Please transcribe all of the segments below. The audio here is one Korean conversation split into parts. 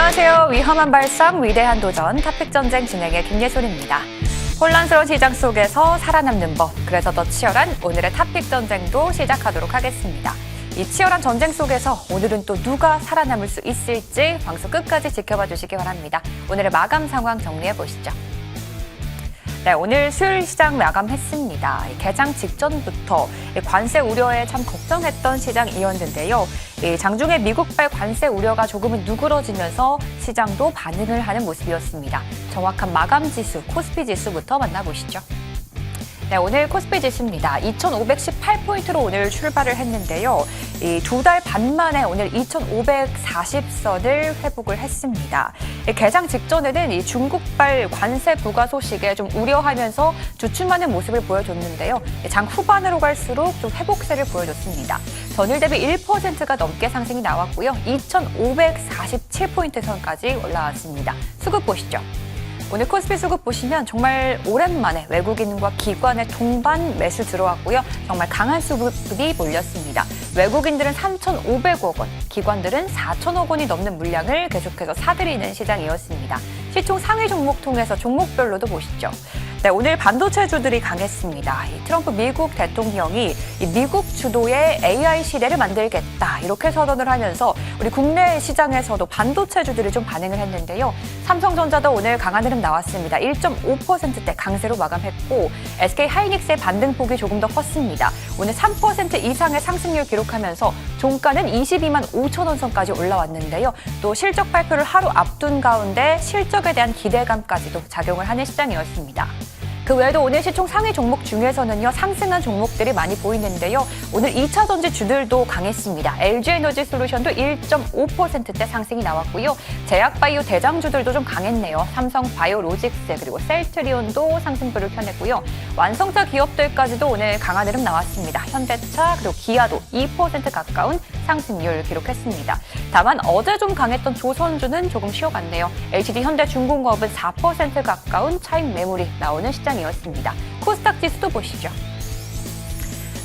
안녕하세요. 위험한 발상, 위대한 도전, 탑픽 전쟁 진행의 김예솔입니다. 혼란스러운 시장 속에서 살아남는 법, 그래서 더 치열한 오늘의 탑픽 전쟁도 시작하도록 하겠습니다. 이 치열한 전쟁 속에서 오늘은 또 누가 살아남을 수 있을지 방송 끝까지 지켜봐 주시기 바랍니다. 오늘의 마감 상황 정리해 보시죠. 네, 오늘 수요일 시장 마감했습니다. 개장 직전부터 관세 우려에 참 걱정했던 시장이었는데요. 장중에 미국발 관세 우려가 조금은 누그러지면서 시장도 반응을 하는 모습이었습니다. 정확한 마감 지수, 코스피 지수부터 만나보시죠. 네, 오늘 코스피 지수입니다. 2,518포인트로 오늘 출발을 했는데요. 이 2달 반 만에 오늘 2,540선을 회복을 했습니다. 개장 직전에는 이 중국발 관세 부과 소식에 좀 우려하면서 주춤하는 모습을 보여줬는데요. 장 후반으로 갈수록 좀 회복세를 보여줬습니다. 전일 대비 1%가 넘게 상승이 나왔고요. 2,547포인트 선까지 올라왔습니다. 수급 보시죠. 오늘 코스피 수급 보시면 정말 오랜만에 외국인과 기관의 동반 매수 들어왔고요. 정말 강한 수급이 몰렸습니다. 외국인들은 3,500억 원, 기관들은 4,000억 원이 넘는 물량을 계속해서 사들이는 시장이었습니다. 시총 상위 종목 통해서 종목별로도 보시죠. 네, 오늘 반도체주들이 강했습니다. 트럼프 미국 대통령이 미국 주도의 AI 시대를 만들겠다 이렇게 선언을 하면서 우리 국내 시장에서도 반도체주들이 좀 반응을 했는데요. 삼성전자도 오늘 강한 흐름 나왔습니다. 1.5%대 강세로 마감했고 SK하이닉스의 반등폭이 조금 더 컸습니다. 오늘 3% 이상의 상승률 기록하면서 종가는 22만 5천 원 선까지 올라왔는데요. 또 실적 발표를 하루 앞둔 가운데 실적에 대한 기대감까지도 작용을 하는 시장이었습니다. 그 외에도 오늘 시총 상위 종목 중에서는요, 상승한 종목들이 많이 보이는데요. 오늘 2차 전지 주들도 강했습니다. LG에너지솔루션도 1.5%대 상승이 나왔고요. 제약바이오 대장주들도 좀 강했네요. 삼성바이오로직스 그리고 셀트리온도 상승세를 펴냈고요. 완성차 기업들까지도 오늘 강한 흐름 나왔습니다. 현대차 그리고 기아도 2% 가까운 상승률 기록했습니다. 다만 어제 좀 강했던 조선주는 조금 쉬어갔네요. HD현대중공업은 4% 가까운 차익 매물이 나오는 시장이었습니다. 코스닥 지수도 보시죠.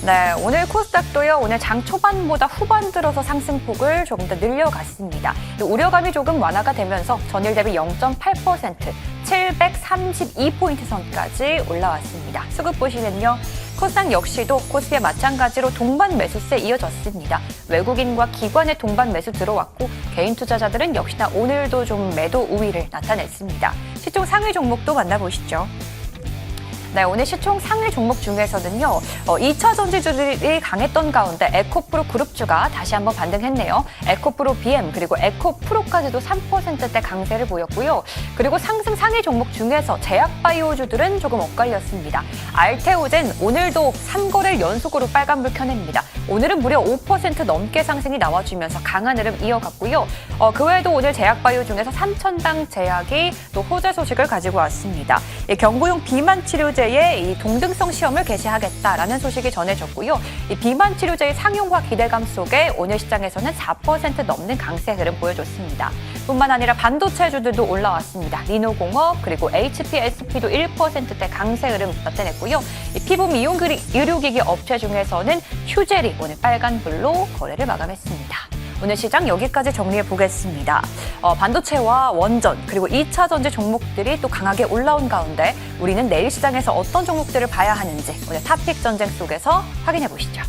네, 오늘 코스닥도요. 오늘 장 초반보다 후반 들어서 상승폭을 조금 더 늘려갔습니다. 우려감이 조금 완화가 되면서 전일 대비 0.8%, 732포인트 선까지 올라왔습니다. 수급 보시면요. 코스닥 역시도 코스피와 마찬가지로 동반 매수세 이어졌습니다. 외국인과 기관의 동반 매수 들어왔고 개인 투자자들은 역시나 오늘도 좀 매도 우위를 나타냈습니다. 시총 상위 종목도 만나보시죠. 네, 오늘 시총 상위 종목 중에서는요. 2차 전지주들이 강했던 가운데 에코프로 그룹주가 다시 한번 반등했네요. 에코프로 BM 그리고 에코프로까지도 3%대 강세를 보였고요. 그리고 상승 상위 종목 중에서 제약바이오주들은 조금 엇갈렸습니다. 알테오젠 오늘도 3거래일 연속으로 빨간불 켜냅니다. 오늘은 무려 5% 넘게 상승이 나와주면서 강한 흐름 이어갔고요. 그 외에도 오늘 제약바이오 중에서 삼천당 제약이 또 호재 소식을 가지고 왔습니다. 경구용 비만 치료제의 이 동등성 시험을 개시하겠다라는 소식이 전해졌고요. 이 비만 치료제의 상용화 기대감 속에 오늘 시장에서는 4% 넘는 강세 흐름 보여줬습니다. 뿐만 아니라 반도체주들도 올라왔습니다. 리노공업 그리고 HPSP도 1%대 강세 흐름 나타냈고요. 이 피부 미용 의료기기 업체 중에서는 휴젤이 오늘 빨간불로 거래를 마감했습니다. 오늘 시장 여기까지 정리해 보겠습니다. 반도체와 원전 그리고 2차 전지 종목들이 또 강하게 올라온 가운데 우리는 내일 시장에서 어떤 종목들을 봐야 하는지 오늘 탑픽 전쟁 속에서 확인해 보시죠.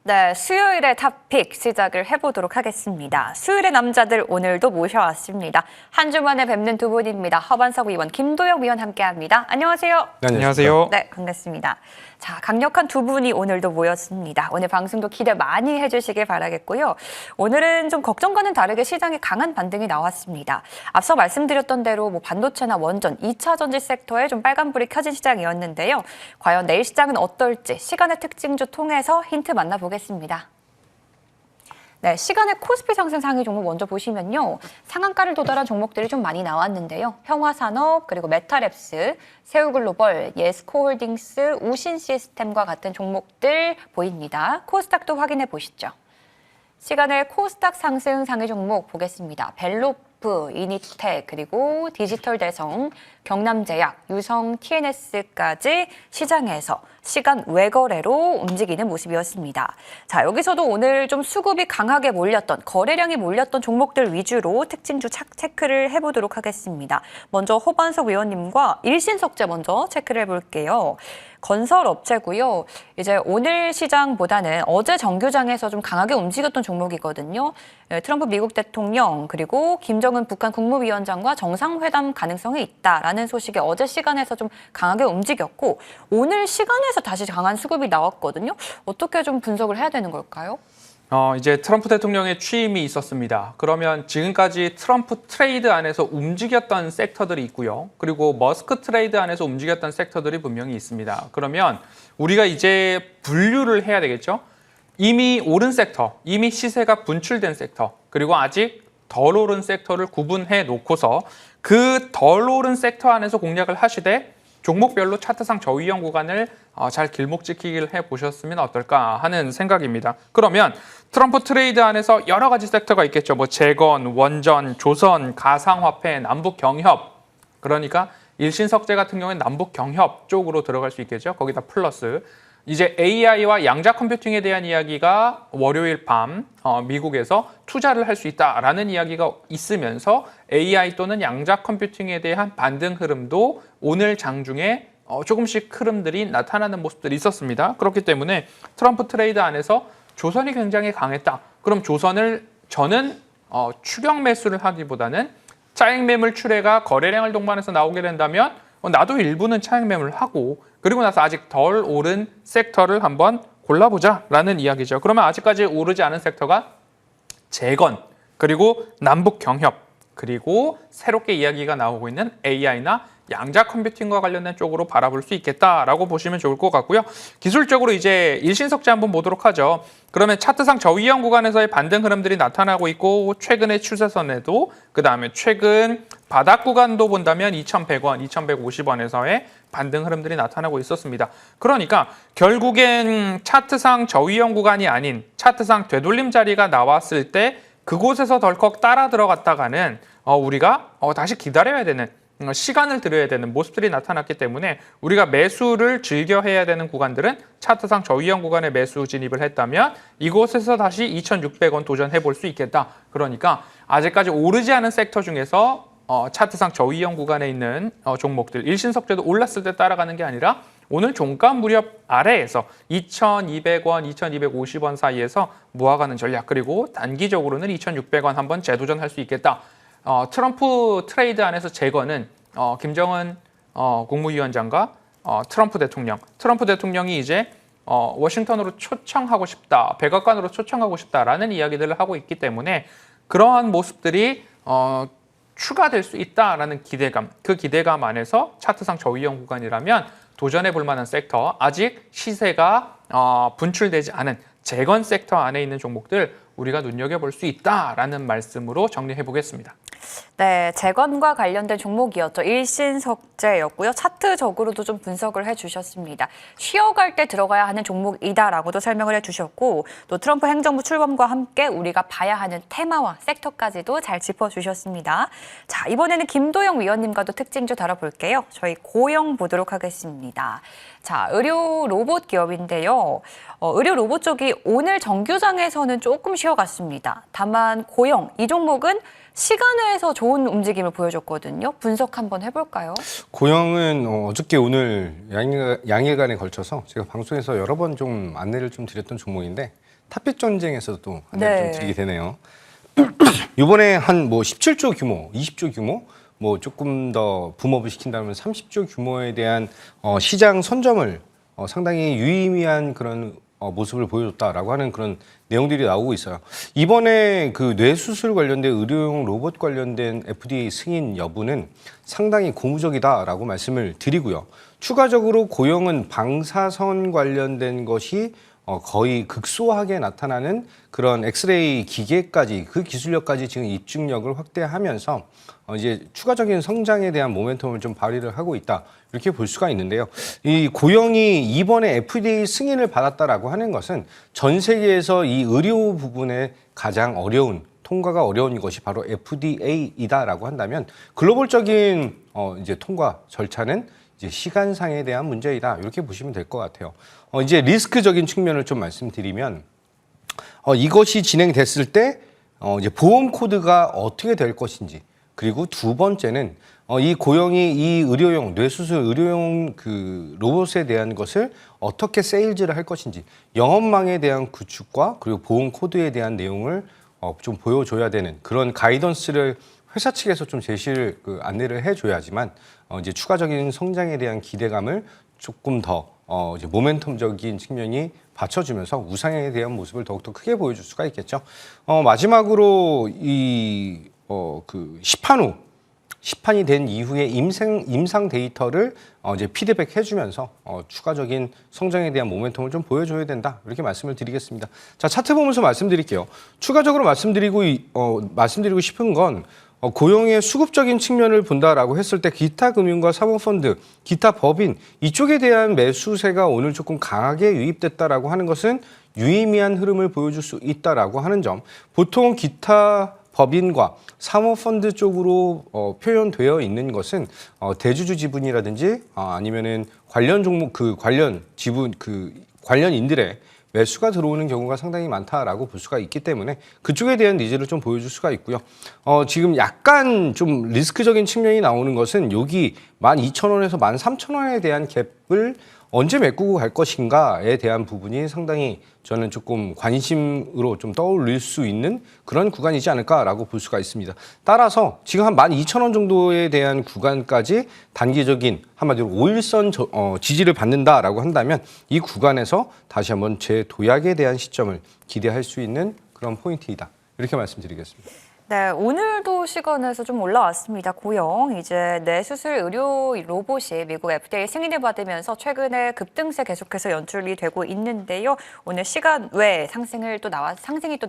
네, 수요일의 탑픽 시작을 해보도록 하겠습니다. 수요일의 남자들 오늘도 모셔왔습니다. 한 주 만에 뵙는 두 분입니다. 허반석 의원, 김도영 위원 함께합니다. 안녕하세요. 네, 안녕하세요. 네, 반갑습니다. 자, 강력한 두 분이 오늘도 모였습니다. 오늘 방송도 기대 많이 해주시길 바라겠고요. 오늘은 좀 걱정과는 다르게 시장에 강한 반등이 나왔습니다. 앞서 말씀드렸던 대로 뭐 반도체나 원전, 2차 전지 섹터에 좀 빨간불이 켜진 시장이었는데요. 과연 내일 시장은 어떨지 시간의 특징주 통해서 힌트 만나보겠습니다. 네, 시간의 코스피 상승 상위 종목 먼저 보시면요. 상한가를 도달한 종목들이 좀 많이 나왔는데요. 형화산업, 그리고 메타랩스, 세우글로벌, 예스코홀딩스, 우신시스템과 같은 종목들 보입니다. 코스닥도 확인해 보시죠. 시간의 코스닥 상승 상위 종목 보겠습니다. 벨로프, 이니텍, 그리고 디지털대성, 경남제약, 유성, TNS까지 시장에서 시간 외거래로 움직이는 모습이었습니다. 자, 여기서도 오늘 좀 수급이 강하게 몰렸던, 거래량이 몰렸던 종목들 위주로 특징주 체크를 해보도록 하겠습니다. 먼저 호반석 위원님과 일신석재 먼저 체크를 해볼게요. 건설업체고요. 이제 오늘 시장보다는 어제 정규장에서 좀 강하게 움직였던 종목이거든요. 트럼프 미국 대통령 그리고 김정은 북한 국무위원장과 정상회담 가능성이 있다라는 소식이 어제 시간에서 좀 강하게 움직였고 오늘 시간에서 다시 강한 수급이 나왔거든요. 어떻게 좀 분석을 해야 되는 걸까요? 이제 트럼프 대통령의 취임이 있었습니다. 그러면 지금까지 트럼프 트레이드 안에서 움직였던 섹터들이 있고요. 그리고 머스크 트레이드 안에서 움직였던 섹터들이 분명히 있습니다. 그러면 우리가 이제 분류를 해야 되겠죠. 이미 오른 섹터, 이미 시세가 분출된 섹터, 그리고 아직 덜 오른 섹터를 구분해 놓고서 그 덜 오른 섹터 안에서 공략을 하시되 종목별로 차트상 저위험 구간을 잘 길목 지키기를 해보셨으면 어떨까 하는 생각입니다. 그러면 트럼프 트레이드 안에서 여러 가지 섹터가 있겠죠. 뭐 재건, 원전, 조선, 가상화폐, 남북경협. 그러니까 일신석재 같은 경우는 남북경협 쪽으로 들어갈 수 있겠죠. 거기다 플러스 이제 AI와 양자 컴퓨팅에 대한 이야기가 월요일 밤 미국에서 투자를 할 수 있다라는 이야기가 있으면서 AI 또는 양자 컴퓨팅에 대한 반등 흐름도 오늘 장중에 조금씩 흐름들이 나타나는 모습들이 있었습니다. 그렇기 때문에 트럼프 트레이드 안에서 조선이 굉장히 강했다. 그럼 조선을 저는 추격 매수를 하기보다는 차익 매물 출회가 거래량을 동반해서 나오게 된다면 나도 일부는 차익 매물을 하고 그리고 나서 아직 덜 오른 섹터를 한번 골라보자라는 이야기죠. 그러면 아직까지 오르지 않은 섹터가 재건, 그리고 남북경협, 그리고 새롭게 이야기가 나오고 있는 AI나 양자 컴퓨팅과 관련된 쪽으로 바라볼 수 있겠다라고 보시면 좋을 것 같고요. 기술적으로 이제 일신석재 한번 보도록 하죠. 그러면 차트상 저위험 구간에서의 반등 흐름들이 나타나고 있고 최근의 추세선에도 그다음에 최근 바닥 구간도 본다면 2,100원, 2,150원에서의 반등 흐름들이 나타나고 있었습니다. 그러니까 결국엔 차트상 저위험 구간이 아닌 차트상 되돌림 자리가 나왔을 때 그곳에서 덜컥 따라 들어갔다가는 우리가 다시 기다려야 되는 시간을 들여야 되는 모습들이 나타났기 때문에 우리가 매수를 즐겨해야 되는 구간들은 차트상 저위험 구간에 매수 진입을 했다면 이곳에서 다시 2,600원 도전해 볼 수 있겠다. 그러니까 아직까지 오르지 않은 섹터 중에서 차트상 저위험 구간에 있는 종목들 일신석재도 올랐을 때 따라가는 게 아니라 오늘 종가 무렵 아래에서 2,200원, 2,250원 사이에서 모아가는 전략 그리고 단기적으로는 2,600원 한번 재도전할 수 있겠다. 트럼프 트레이드 안에서 재건은 김정은 국무위원장과 트럼프 대통령이 이제 워싱턴으로 초청하고 싶다, 백악관으로 초청하고 싶다라는 이야기들을 하고 있기 때문에 그러한 모습들이 추가될 수 있다라는 기대감, 그 기대감 안에서 차트상 저위험 구간이라면 도전해 볼 만한 섹터, 아직 시세가 분출되지 않은 재건 섹터 안에 있는 종목들 우리가 눈여겨볼 수 있다라는 말씀으로 정리해 보겠습니다. 네, 재건과 관련된 종목이었죠. 일신석재였고요. 차트적으로도 좀 분석을 해주셨습니다. 쉬어갈 때 들어가야 하는 종목이다라고도 설명을 해주셨고 또 트럼프 행정부 출범과 함께 우리가 봐야 하는 테마와 섹터까지도 잘 짚어주셨습니다. 자, 이번에는 김도영 위원님과도 특징 좀 다뤄볼게요. 저희 고영 보도록 하겠습니다. 자, 의료 로봇 기업인데요. 의료 로봇 쪽이 오늘 정규장에서는 조금 쉬어갔습니다. 다만 고영, 이 종목은 시간외에서 좋은 움직임을 보여줬거든요. 분석 한번 해볼까요? 고영은 어저께 오늘 양일간에 걸쳐서 제가 방송에서 여러 번 좀 안내를 좀 드렸던 종목인데 탑빛 전쟁에서도 안내를 좀 드리게 되네요. 이번에 한 뭐 17조 규모, 20조 규모, 뭐 조금 더 붐업을 시킨다면 30조 규모에 대한 시장 선점을 상당히 유의미한 그런 모습을 보여줬다라고 하는 그런 내용들이 나오고 있어요. 이번에 그 뇌수술 관련된 의료용 로봇 관련된 FDA 승인 여부는 상당히 고무적이다라고 말씀을 드리고요. 추가적으로 고용은 방사선 관련된 것이 거의 극소하게 나타나는 그런 엑스레이 기계까지 그 기술력까지 지금 입증력을 확대하면서 이제 추가적인 성장에 대한 모멘텀을 좀 발휘를 하고 있다 이렇게 볼 수가 있는데요. 이 고용이 이번에 FDA 승인을 받았다라고 하는 것은 전 세계에서 이 의료 부분에 가장 어려운 통과가 어려운 것이 바로 FDA이다라고 한다면 글로벌적인 이제 통과 절차는 이제 시간상에 대한 문제이다 이렇게 보시면 될 것 같아요. 이제 리스크적인 측면을 좀 말씀드리면 이것이 진행됐을 때 이제 보험 코드가 어떻게 될 것인지 그리고 두 번째는 이 고용이 이 의료용 뇌수술 의료용 그 로봇에 대한 것을 어떻게 세일즈를 할 것인지 영업망에 대한 구축과 그리고 보험 코드에 대한 내용을 좀 보여줘야 되는 그런 가이던스를 회사 측에서 좀 제시를 안내를 해줘야지만 이제 추가적인 성장에 대한 기대감을 조금 더 이제 모멘텀적인 측면이 받쳐주면서 우상에 대한 모습을 더욱더 크게 보여줄 수가 있겠죠. 마지막으로 그 시판이 된 이후에 임상 데이터를 이제 피드백 해주면서 추가적인 성장에 대한 모멘텀을 좀 보여줘야 된다 이렇게 말씀을 드리겠습니다. 자, 차트 보면서 말씀드릴게요. 추가적으로 말씀드리고 싶은 건 고용의 수급적인 측면을 본다라고 했을 때 기타 금융과 사모펀드, 기타 법인 이쪽에 대한 매수세가 오늘 조금 강하게 유입됐다라고 하는 것은 유의미한 흐름을 보여줄 수 있다라고 하는 점. 보통 기타 법인과 사모펀드 쪽으로 표현되어 있는 것은 대주주 지분이라든지 아니면은 관련 종목 관련 지분 관련인들의 매수가 들어오는 경우가 상당히 많다라고 볼 수가 있기 때문에 그쪽에 대한 니즈를 좀 보여줄 수가 있고요. 지금 약간 좀 리스크적인 측면이 나오는 것은 여기 12,000원에서 13,000원에 대한 갭을 언제 메꾸고 갈 것인가에 대한 부분이 상당히 저는 조금 관심으로 좀 떠올릴 수 있는 그런 구간이지 않을까라고 볼 수가 있습니다. 따라서 지금 한 12,000원 정도에 대한 구간까지 단기적인 한마디로 5일선 지지를 받는다라고 한다면 이 구간에서 다시 한번 재도약에 대한 시점을 기대할 수 있는 그런 포인트이다. 이렇게 말씀드리겠습니다. 네, 오늘도 시간에서 좀 올라왔습니다. 고용, 이제 뇌수술 의료 로봇이 미국 FDA 승인을 받으면서 최근에 급등세 계속해서 연출이 되고 있는데요. 오늘 시간 외에 상승이 또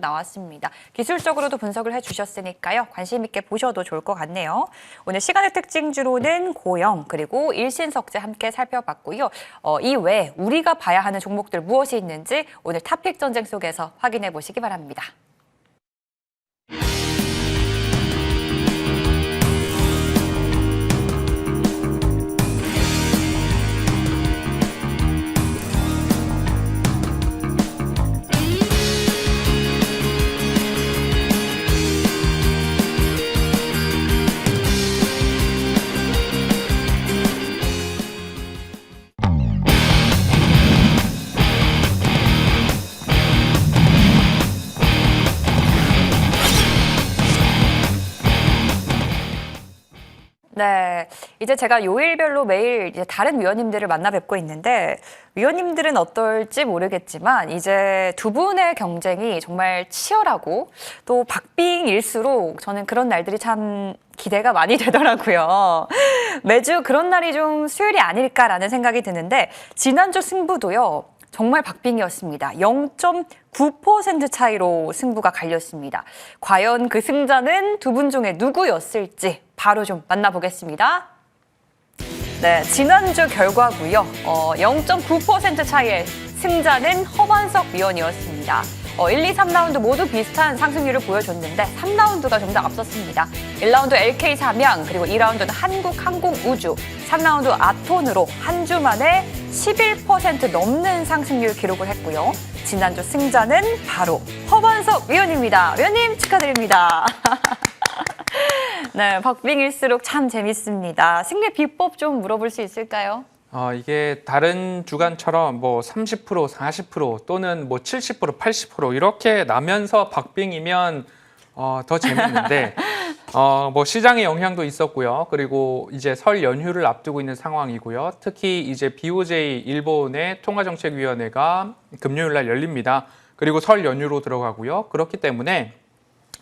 나왔습니다. 기술적으로도 분석을 해주셨으니까요. 관심 있게 보셔도 좋을 것 같네요. 오늘 시간의 특징주로는 고용 그리고 일신석재 함께 살펴봤고요. 이외에 우리가 봐야 하는 종목들 무엇이 있는지 오늘 탑픽 전쟁 속에서 확인해 보시기 바랍니다. 네, 이제 제가 요일별로 매일 이제 다른 위원님들을 만나 뵙고 있는데 위원님들은 어떨지 모르겠지만 이제 두 분의 경쟁이 정말 치열하고 또 박빙일수록 저는 그런 날들이 참 기대가 많이 되더라고요. 매주 그런 날이 좀 수요일이 아닐까라는 생각이 드는데 지난주 승부도요. 정말 박빙이었습니다. 0.9% 차이로 승부가 갈렸습니다. 과연 그 승자는 두 분 중에 누구였을지 바로 좀 만나보겠습니다. 네, 지난주 결과고요. 0.9% 차이의 승자는 허반석 위원이었습니다. 1, 2, 3라운드 모두 비슷한 상승률을 보여줬는데 3라운드가 좀 더 앞섰습니다. 1라운드 LK 삼양, 그리고 2라운드는 한국항공우주, 3라운드 아톤으로 한 주 만에 11% 넘는 상승률 기록을 했고요. 지난주 승자는 바로 허반석 위원입니다. 위원님 축하드립니다. 네, 박빙일수록 참 재밌습니다. 승리 비법 좀 물어볼 수 있을까요? 이게 다른 주간처럼 뭐 30%, 40% 또는 뭐 70%, 80% 이렇게 나면서 박빙이면 더 재밌는데 뭐 시장의 영향도 있었고요. 그리고 이제 설 연휴를 앞두고 있는 상황이고요. 특히 이제 BOJ 일본의 통화정책위원회가 금요일 날 열립니다. 그리고 설 연휴로 들어가고요. 그렇기 때문에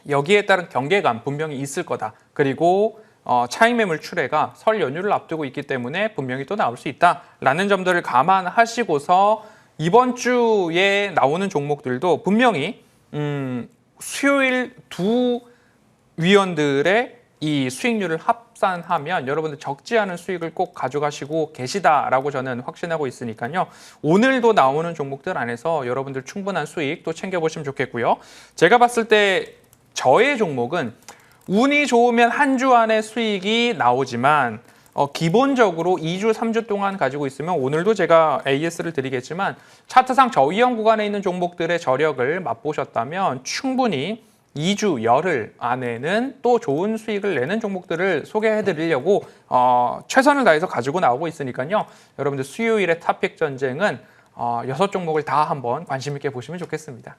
여기에 따른 경계감 분명히 있을 거다. 그리고 차익 매물 출회가 설 연휴를 앞두고 있기 때문에 분명히 또 나올 수 있다라는 점들을 감안하시고서 이번 주에 나오는 종목들도 분명히 수요일 두 위원들의 이 수익률을 합산하면 여러분들 적지 않은 수익을 꼭 가져가시고 계시다라고 저는 확신하고 있으니까요. 오늘도 나오는 종목들 안에서 여러분들 충분한 수익 또 챙겨보시면 좋겠고요. 제가 봤을 때 저의 종목은 운이 좋으면 한 주 안에 수익이 나오지만 기본적으로 2주, 3주 동안 가지고 있으면 오늘도 제가 AS를 드리겠지만 차트상 저위험 구간에 있는 종목들의 저력을 맛보셨다면 충분히 2주, 열흘 안에는 또 좋은 수익을 내는 종목들을 소개해드리려고 최선을 다해서 가지고 나오고 있으니까요. 여러분들 수요일의 탑픽 전쟁은 6종목을 다 한번 관심 있게 보시면 좋겠습니다.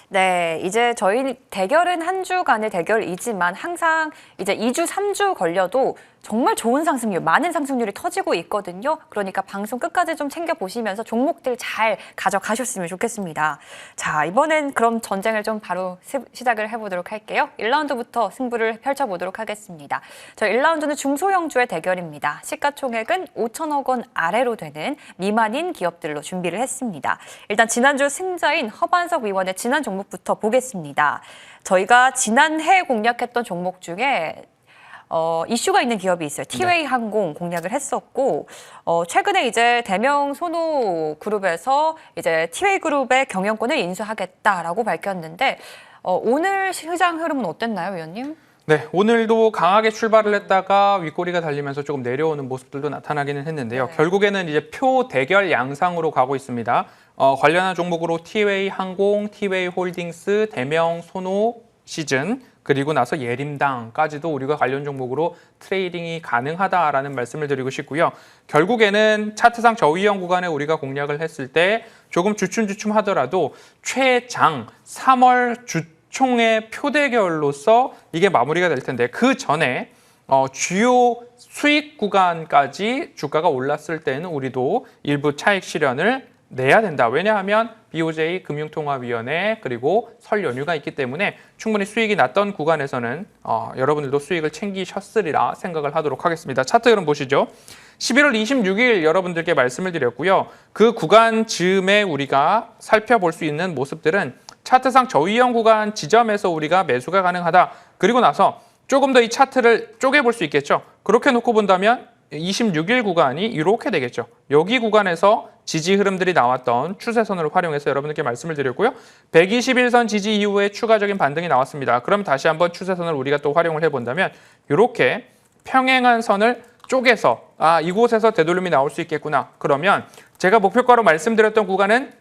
네, 이제 저희 대결은 한 주간의 대결이지만 항상 이제 2주, 3주 걸려도 정말 좋은 상승률, 많은 상승률이 터지고 있거든요. 그러니까 방송 끝까지 좀 챙겨보시면서 종목들 잘 가져가셨으면 좋겠습니다. 자, 이번엔 그럼 전쟁을 좀 바로 시작을 해보도록 할게요. 1라운드부터 승부를 펼쳐보도록 하겠습니다. 저 1라운드는 중소형주의 대결입니다. 시가총액은 5천억 원 아래로 되는 미만인 기업들로 준비를 했습니다. 일단 지난주 승자인 허반석 위원의 지난 종목부터 보겠습니다. 저희가 지난해 공략했던 종목 중에 이슈가 있는 기업이 있어요. 티웨이 항공 공략을 했었고, 최근에 이제 대명 소노 그룹에서 이제 티웨이 그룹의 경영권을 인수하겠다라고 밝혔는데, 오늘 시장 흐름은 어땠나요, 위원님? 네, 오늘도 강하게 출발을 했다가 윗꼬리가 달리면서 조금 내려오는 모습들도 나타나기는 했는데요. 네. 결국에는 이제 표 대결 양상으로 가고 있습니다. 관련한 종목으로 티웨이 항공, 티웨이 홀딩스, 대명 소노 시즌, 그리고 나서 예림당까지도 우리가 관련 종목으로 트레이딩이 가능하다라는 말씀을 드리고 싶고요. 결국에는 차트상 저위험 구간에 우리가 공략을 했을 때 조금 주춤주춤 하더라도 최장 3월 주총의 표대결로서 이게 마무리가 될 텐데 그 전에 주요 수익 구간까지 주가가 올랐을 때는 우리도 일부 차익 실현을 내야 된다. 왜냐하면 BOJ 금융통화위원회 그리고 설 연휴가 있기 때문에 충분히 수익이 났던 구간에서는 여러분들도 수익을 챙기셨으리라 생각을 하도록 하겠습니다. 차트 흐름 보시죠. 11월 26일 여러분들께 말씀을 드렸고요. 그 구간 즈음에 우리가 살펴볼 수 있는 모습들은 차트상 저위험 구간 지점에서 우리가 매수가 가능하다. 그리고 나서 조금 더 이 차트를 쪼개볼 수 있겠죠. 그렇게 놓고 본다면 26일 구간이 이렇게 되겠죠. 여기 구간에서 지지 흐름들이 나왔던 추세선을 활용해서 여러분들께 말씀을 드렸고요. 121선 지지 이후에 추가적인 반등이 나왔습니다. 그럼 다시 한번 추세선을 우리가 또 활용을 해본다면 이렇게 평행한 선을 쪼개서 이곳에서 되돌림이 나올 수 있겠구나. 그러면 제가 목표가로 말씀드렸던 구간은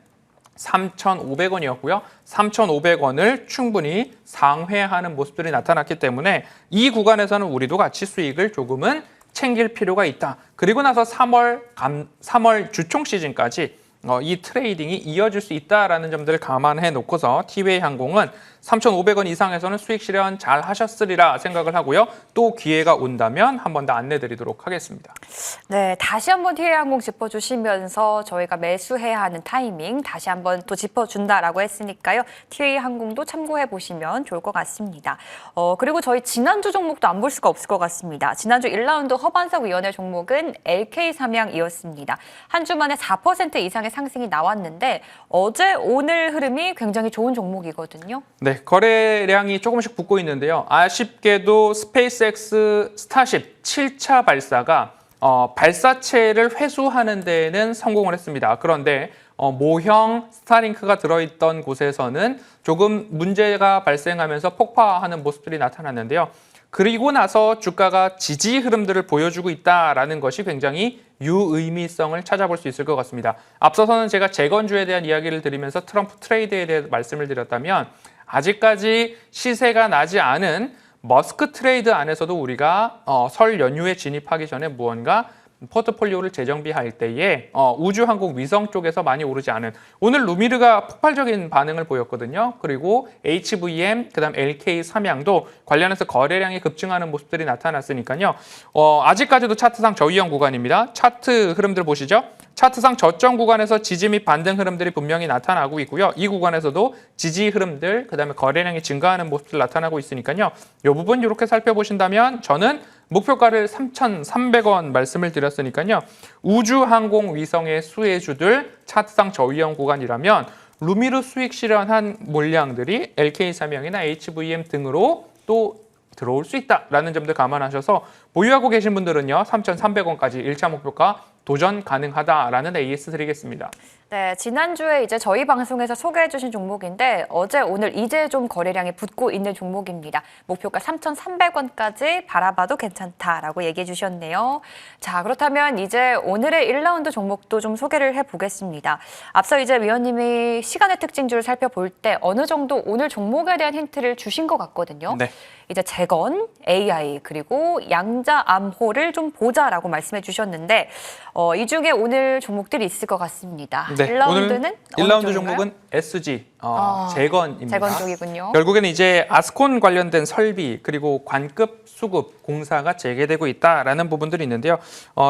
3,500원이었고요. 3,500원을 충분히 상회하는 모습들이 나타났기 때문에 이 구간에서는 우리도 같이 수익을 조금은 챙길 필요가 있다. 그리고 나서 3월 주총 시즌까지 이 트레이딩이 이어질 수 있다라는 점들을 감안해 놓고서 티웨이 항공은 3,500원 이상에서는 수익 실현 잘 하셨으리라 생각을 하고요. 또 기회가 온다면 한 번 더 안내 드리도록 하겠습니다. 네, 다시 한번 티웨이 항공 짚어주시면서 저희가 매수해야 하는 타이밍 다시 한번 또 짚어준다라고 했으니까요. 티웨이 항공도 참고해 보시면 좋을 것 같습니다. 그리고 저희 지난주 종목도 안 볼 수가 없을 것 같습니다. 지난주 1라운드 허반석 위원회 종목은 LK 삼양이었습니다. 한 주 만에 4% 이상의 상승이 나왔는데 어제 오늘 흐름이 굉장히 좋은 종목이거든요. 네, 거래량이 조금씩 붙고 있는데요. 아쉽게도 스페이스X 스타쉽 7차 발사가 발사체를 회수하는 데에는 성공을 했습니다. 그런데 모형 스타링크가 들어있던 곳에서는 조금 문제가 발생하면서 폭파하는 모습들이 나타났는데요. 그리고 나서 주가가 지지 흐름들을 보여주고 있다는 것이 굉장히 유의미성을 찾아볼 수 있을 것 같습니다. 앞서서는 제가 재건주에 대한 이야기를 드리면서 트럼프 트레이드에 대해 말씀을 드렸다면 아직까지 시세가 나지 않은 머스크 트레이드 안에서도 우리가 설 연휴에 진입하기 전에 무언가 포트폴리오를 재정비할 때에 우주항공 위성 쪽에서 많이 오르지 않은, 오늘 루미르가 폭발적인 반응을 보였거든요. 그리고 HVM, 그다음 LK 삼양도 관련해서 거래량이 급증하는 모습들이 나타났으니까요. 아직까지도 차트상 저위험 구간입니다. 차트 흐름들 보시죠. 차트상 저점 구간에서 지지 및 반등 흐름들이 분명히 나타나고 있고요. 이 구간에서도 지지 흐름들, 그다음에 거래량이 증가하는 모습들 나타나고 있으니까요. 이 부분 이렇게 살펴보신다면 저는 목표가를 3,300원 말씀을 드렸으니까요. 우주항공 위성의 수혜주들 차트상 저위험 구간이라면 루미르 수익 실현한 물량들이 LK3형이나 HVM 등으로 또 들어올 수 있다라는 점들 감안하셔서 보유하고 계신 분들은요. 3,300원까지 1차 목표가 도전 가능하다라는 AS 드리겠습니다. 네, 지난주에 이제 저희 방송에서 소개해 주신 종목인데 어제 오늘 이제 좀 거래량이 붙고 있는 종목입니다. 목표가 3,300원까지 바라봐도 괜찮다라고 얘기해 주셨네요. 자, 그렇다면 이제 오늘의 1라운드 종목도 좀 소개를 해보겠습니다. 앞서 이제 위원님이 시간의 특징주를 살펴볼 때 어느 정도 오늘 종목에 대한 힌트를 주신 것 같거든요. 네. 이제 재건, AI, 그리고 양자 암호를 좀 보자라고 말씀해 주셨는데 이 중에 오늘 종목들이 있을 것 같습니다. 네, 1라운드는 오늘 1라운드 종목은 SG, 재건입니다. 재건 쪽이군요. 결국에는 이제 아스콘 관련된 설비 그리고 관급, 수급, 공사가 재개되고 있다라는 부분들이 있는데요.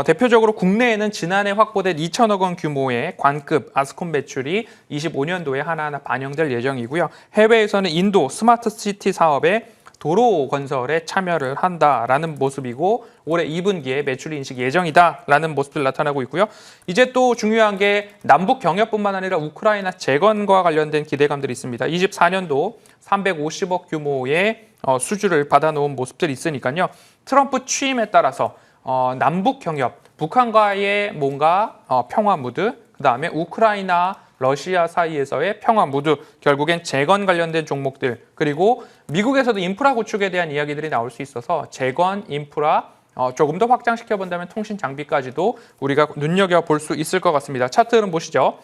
대표적으로 국내에는 지난해 확보된 2천억 원 규모의 관급 아스콘 매출이 25년도에 하나하나 반영될 예정이고요. 해외에서는 인도 스마트 시티 사업에 도로 건설에 참여를 한다라는 모습이고 올해 2분기에 매출 인식 예정이다라는 모습들 나타나고 있고요. 이제 또 중요한 게 남북 경협뿐만 아니라 우크라이나 재건과 관련된 기대감들이 있습니다. 24년도 350억 규모의 수주를 받아놓은 모습들이 있으니까요. 트럼프 취임에 따라서 남북 경협, 북한과의 뭔가 평화 무드, 그다음에 우크라이나 러시아 사이에서의 평화 무드, 결국엔 재건 관련된 종목들, 그리고 미국에서도 인프라 구축에 대한 이야기들이 나올 수 있어서 재건, 인프라 조금 더 확장시켜 본다면 통신 장비까지도 우리가 눈여겨볼 수 있을 것 같습니다. 차트 흐름 보시죠.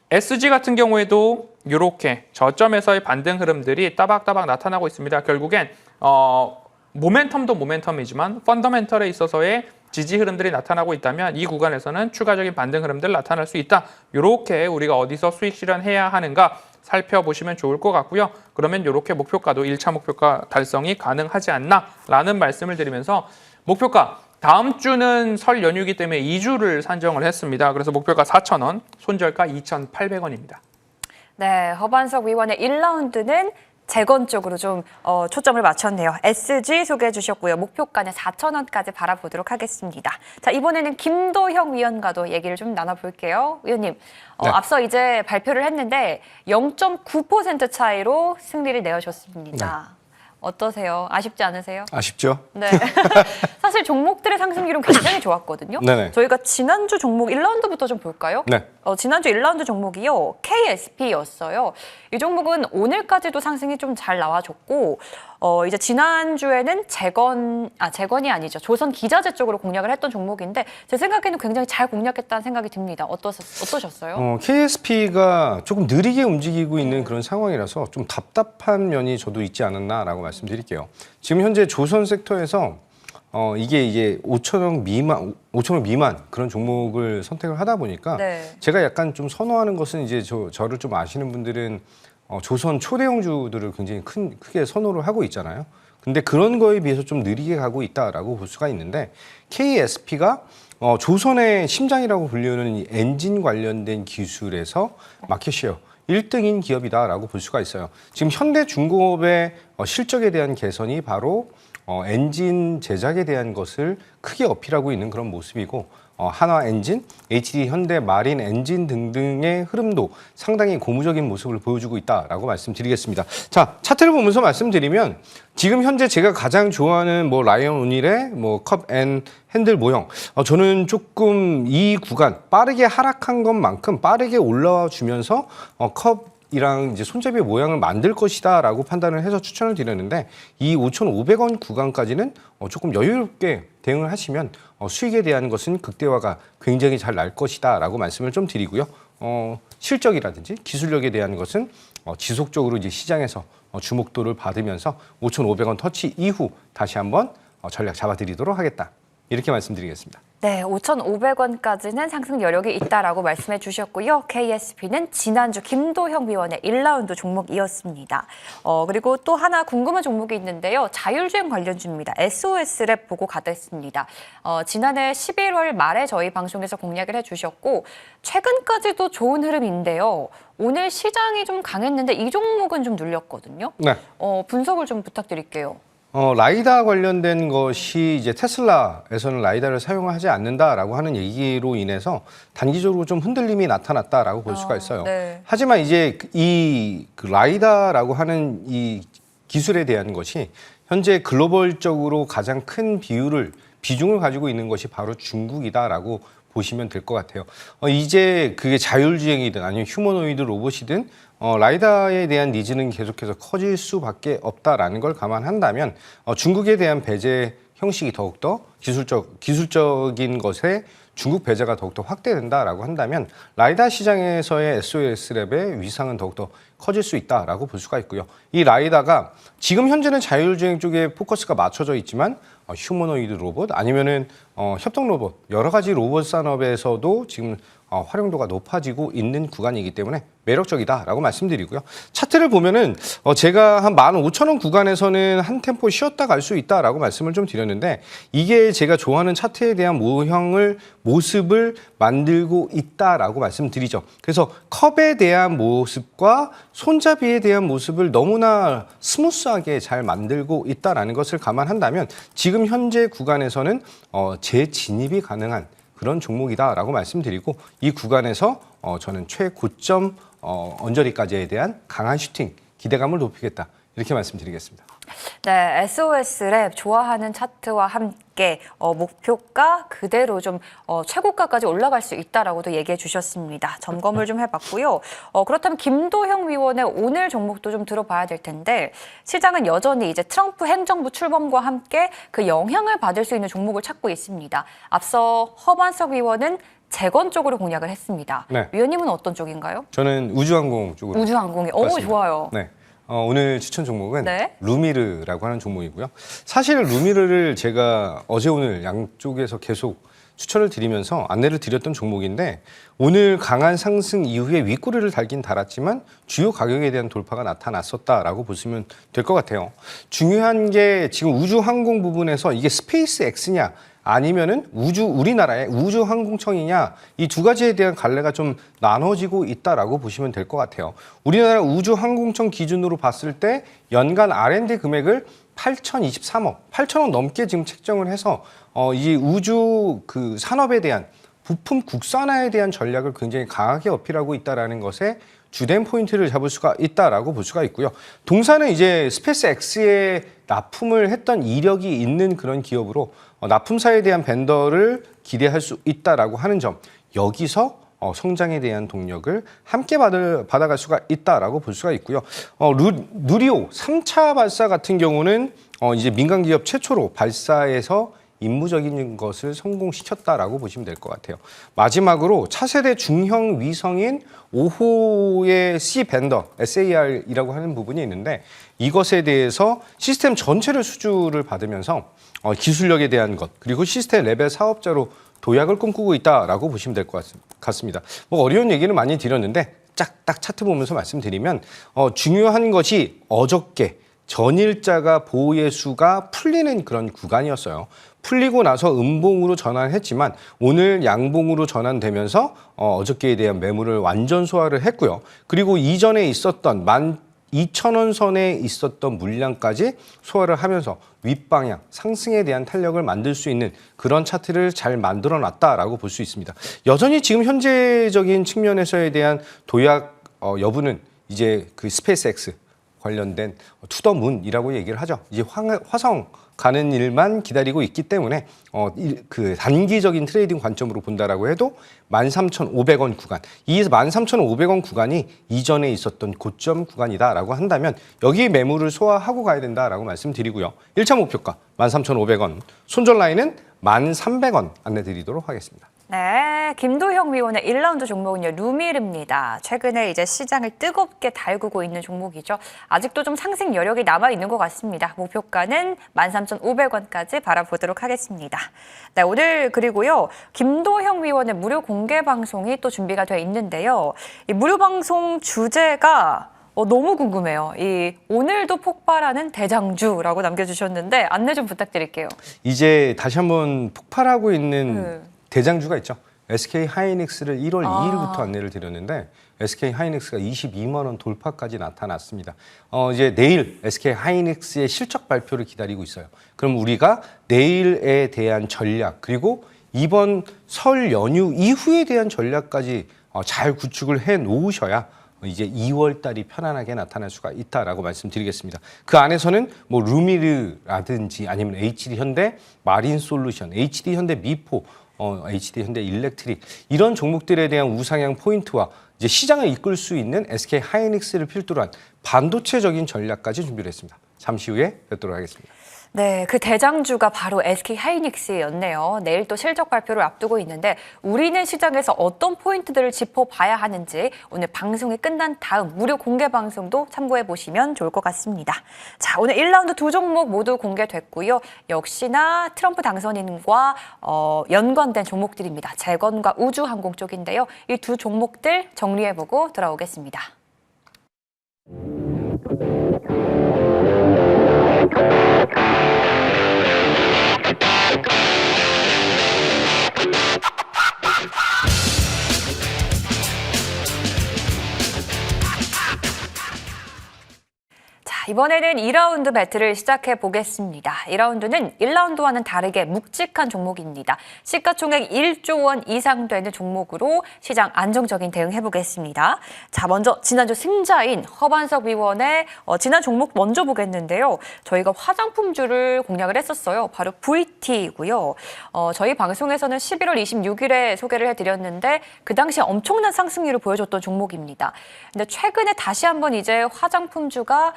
SG 같은 경우에도 이렇게 저점에서의 반등 흐름들이 따박따박 나타나고 있습니다. 결국엔 모멘텀도 모멘텀이지만 펀더멘털에 있어서의 지지 흐름들이 나타나고 있다면 이 구간에서는 추가적인 반등 흐름들 나타날 수 있다. 이렇게 우리가 어디서 수익 실현해야 하는가 살펴보시면 좋을 것 같고요. 그러면 이렇게 목표가도 1차 목표가 달성이 가능하지 않나라는 말씀을 드리면서 목표가 다음 주는 설 연휴이기 때문에 2주를 산정을 했습니다. 그래서 목표가 4,000원, 손절가 2,800원입니다. 네, 허반석 위원의 1라운드는 재건 쪽으로 좀 초점을 맞췄네요. SG 소개해 주셨고요. 목표가는 4,000원까지 바라보도록 하겠습니다. 자, 이번에는 김도형 위원과도 얘기를 좀 나눠볼게요. 위원님, 네. 앞서 이제 발표를 했는데 0.9% 차이로 승리를 내어줬습니다. 네. 어떠세요? 아쉽지 않으세요? 아쉽죠? 네. 사실 종목들의 상승 기록 굉장히 좋았거든요. 네네. 저희가 지난주 종목 1라운드부터 좀 볼까요? 네. 지난주 1라운드 종목이요. KSP였어요. 이 종목은 오늘까지도 상승이 좀 잘 나와줬고 이제 지난주에는 재건이 아니죠. 조선 기자재 쪽으로 공략을 했던 종목인데 제 생각에는 굉장히 잘 공략했다는 생각이 듭니다. 어떠셨어요? KSP가 조금 느리게 움직이고 있는 그런 상황이라서 좀 답답한 면이 저도 있지 않았나라고 말씀드릴게요. 지금 현재 조선 섹터에서 이게 5천억 미만 그런 종목을 선택을 하다 보니까 네. 제가 약간 좀 선호하는 것은 이제 저를 좀 아시는 분들은 조선 초대형주들을 굉장히 크게 선호를 하고 있잖아요. 근데 그런 거에 비해서 좀 느리게 가고 있다라고 볼 수가 있는데 KSP가 조선의 심장이라고 불리는 이 엔진 관련된 기술에서 마켓쉐어 1등인 기업이다라고 볼 수가 있어요. 지금 현대중공업의 실적에 대한 개선이 바로 엔진 제작에 대한 것을 크게 어필하고 있는 그런 모습이고 한화 엔진, HD 현대 마린 엔진 등등의 흐름도 상당히 고무적인 모습을 보여주고 있다라고 말씀드리겠습니다. 자, 차트를 보면서 말씀드리면 지금 현재 제가 가장 좋아하는 라이언 오닐의 컵 앤 핸들 모형, 저는 조금 이 구간 빠르게 하락한 것만큼 빠르게 올라와 주면서 컵이랑 이제 손잡이의 모양을 만들 것이다라고 판단을 해서 추천을 드렸는데 이 5,500원 구간까지는 조금 여유롭게 대응을 하시면 수익에 대한 것은 극대화가 굉장히 잘 날 것이다라고 말씀을 좀 드리고요. 실적이라든지 기술력에 대한 것은 지속적으로 이제 시장에서 주목도를 받으면서 5,500원 터치 이후 다시 한번 전략 잡아드리도록 하겠다. 이렇게 말씀드리겠습니다. 네, 5,500원까지는 상승 여력이 있다라고 말씀해 주셨고요. KSP는 지난주 김도형 위원의 1라운드 종목이었습니다. 그리고 또 하나 궁금한 종목이 있는데요. 자율주행 관련주입니다. SOS랩 보고 가겠습니다. 지난해 11월 말에 저희 방송에서 공략을 해주셨고 최근까지도 좋은 흐름인데요. 오늘 시장이 좀 강했는데 이 종목은 좀 눌렸거든요. 네. 분석을 좀 부탁드릴게요. 라이다 관련된 것이 이제 테슬라에서는 라이다를 사용하지 않는다라고 하는 얘기로 인해서 단기적으로 좀 흔들림이 나타났다라고 볼 수가 있어요. 네. 하지만 이제 그 라이다라고 하는 이 기술에 대한 것이 현재 글로벌적으로 가장 큰 비중을 가지고 있는 것이 바로 중국이다라고 보시면 될 것 같아요. 이제 그게 자율주행이든 아니면 휴머노이드 로봇이든 라이다에 대한 니즈는 계속해서 커질 수밖에 없다라는 걸 감안한다면 중국에 대한 배제 형식이 더욱더 기술적인 것에 중국 배제가 더욱더 확대된다라고 한다면 라이다 시장에서의 SOS랩의 위상은 더욱더 커질 수 있다라고 볼 수가 있고요. 이 라이다가 지금 현재는 자율주행 쪽에 포커스가 맞춰져 있지만 휴머노이드 로봇 아니면은 협동 로봇 여러 가지 로봇 산업에서도 지금 활용도가 높아지고 있는 구간이기 때문에 매력적이다라고 말씀드리고요. 차트를 보면은 제가 한 15,000원 구간에서는 한 템포 쉬었다 갈 수 있다라고 말씀을 좀 드렸는데 이게 제가 좋아하는 차트에 대한 모습을 만들고 있다라고 말씀드리죠. 그래서 컵에 대한 모습과 손잡이에 대한 모습을 너무나 스무스하게 잘 만들고 있다라는 것을 감안한다면 지금 현재 구간에서는 재진입이 가능한 그런 종목이다라고 말씀드리고 이 구간에서 저는 최고점 언저리까지에 대한 강한 슈팅 기대감을 높이겠다 이렇게 말씀드리겠습니다. 네, SOS랩 좋아하는 차트와 함께 목표가 그대로 좀 최고가까지 올라갈 수 있다라고도 얘기해 주셨습니다. 점검을 좀 해봤고요. 그렇다면 김도형 위원의 오늘 종목도 좀 들어봐야 될 텐데 시장은 여전히 이제 트럼프 행정부 출범과 함께 그 영향을 받을 수 있는 종목을 찾고 있습니다. 앞서 허만석 위원은 재건 쪽으로 공략을 했습니다. 네. 위원님은 어떤 쪽인가요? 저는 우주항공 쪽으로. 우주항공이. 좋아요. 네. 오늘 추천 종목은 네. 루미르라고 하는 종목이고요. 사실 루미르를 제가 어제 오늘 양쪽에서 계속 추천을 드리면서 안내를 드렸던 종목인데 오늘 강한 상승 이후에 윗꼬리를 달긴 달았지만 주요 가격에 대한 돌파가 나타났었다라고 보시면 될 것 같아요. 중요한 게 지금 우주항공 부분에서 이게 스페이스 X냐 아니면은 우리나라의 우주항공청이냐 이 두 가지에 대한 갈래가 좀 나눠지고 있다라고 보시면 될 것 같아요. 우리나라 우주항공청 기준으로 봤을 때 연간 R&D 금액을 8,023억, 8,000억 넘게 지금 책정을 해서 이 우주 그 산업에 대한 부품 국산화에 대한 전략을 굉장히 강하게 어필하고 있다라는 것에 주된 포인트를 잡을 수가 있다라고 볼 수가 있고요. 동사는 이제 스페이스 X에 납품을 했던 이력이 있는 그런 기업으로 납품사에 대한 벤더를 기대할 수 있다라고 하는 점 여기서 성장에 대한 동력을 함께 받아갈 수가 있다라고 볼 수가 있고요. 누리호 3차 발사 같은 경우는 이제 민간 기업 최초로 발사에서 임무적인 것을 성공시켰다라고 보시면 될 것 같아요. 마지막으로 차세대 중형 위성인 5호의 C 밴더 SAR이라고 하는 부분이 있는데 이것에 대해서 시스템 전체를 수주를 받으면서 기술력에 대한 것 그리고 시스템 레벨 사업자로 도약을 꿈꾸고 있다라고 보시면 될 것 같습니다. 뭐 어려운 얘기는 많이 드렸는데 딱 차트 보면서 말씀드리면 중요한 것이 어저께 전일자가 보호예수가 풀리는 그런 구간이었어요. 풀리고 나서 음봉으로 전환했지만 오늘 양봉으로 전환되면서 어저께에 대한 매물을 완전 소화를 했고요. 그리고 이전에 있었던 12,000원 선에 있었던 물량까지 소화를 하면서 윗방향 상승에 대한 탄력을 만들 수 있는 그런 차트를 잘 만들어 놨다라고 볼 수 있습니다. 여전히 지금 현재적인 측면에서에 대한 도약 여부는 이제 그 스페이스 X 관련된 투더문이라고 얘기를 하죠. 이제 화성 가는 일만 기다리고 있기 때문에 그 단기적인 트레이딩 관점으로 본다라고 해도 13,500원 구간, 이 13,500원 구간이 이전에 있었던 고점 구간이다라고 한다면 여기 매물을 소화하고 가야 된다라고 말씀드리고요. 1차 목표가 13,500원, 손절 라인은 1,300원 안내드리도록 하겠습니다. 네, 김도형 위원의 1라운드 종목은요, 루밀입니다. 최근에 이제 시장을 뜨겁게 달구고 있는 종목이죠. 아직도 좀 상승 여력이 남아 있는 것 같습니다. 목표가는 13,500원까지 바라보도록 하겠습니다. 네, 오늘 그리고요, 김도형 위원의 무료 공개 방송이 또 준비가 돼 있는데요. 이 무료 방송 주제가 너무 궁금해요. 이 오늘도 폭발하는 대장주라고 남겨주셨는데 안내 좀 부탁드릴게요. 이제 다시 한번 폭발하고 있는 대장주가 있죠. SK 하이닉스를 1월 2일부터 안내를 드렸는데 SK 하이닉스가 22만 원 돌파까지 나타났습니다. 이제 내일 SK 하이닉스의 실적 발표를 기다리고 있어요. 그럼 우리가 내일에 대한 전략 그리고 이번 설 연휴 이후에 대한 전략까지 잘 구축을 해 놓으셔야 이제 2월 달이 편안하게 나타날 수가 있다라고 말씀드리겠습니다. 그 안에서는 뭐 루미르라든지 아니면 HD 현대 마린 솔루션, HD 현대 미포, HD 현대 일렉트릭 이런 종목들에 대한 우상향 포인트와 이제 시장을 이끌 수 있는 SK 하이닉스를 필두로 한 반도체적인 전략까지 준비를 했습니다. 잠시 후에 뵙도록 하겠습니다. 네, 그 대장주가 바로 SK 하이닉스였네요. 내일 또 실적 발표를 앞두고 있는데 우리는 시장에서 어떤 포인트들을 짚어봐야 하는지 오늘 방송이 끝난 다음 무료 공개 방송도 참고해 보시면 좋을 것 같습니다. 자, 오늘 1라운드 두 종목 모두 공개됐고요. 역시나 트럼프 당선인과 연관된 종목들입니다. 재건과 우주항공 쪽인데요. 이 두 종목들 정리해보고 돌아오겠습니다. 이번에는 2라운드 배틀을 시작해 보겠습니다. 2라운드는 1라운드와는 다르게 묵직한 종목입니다. 시가총액 1조 원 이상 되는 종목으로 시장 안정적인 대응해 보겠습니다. 자, 먼저 지난주 승자인 허반석 위원의 지난 종목 먼저 보겠는데요. 저희가 화장품주를 공략을 했었어요. 바로 VT이고요. 저희 방송에서는 11월 26일에 소개를 해드렸는데 그 당시 엄청난 상승률을 보여줬던 종목입니다. 근데 최근에 다시 한번 이제 화장품주가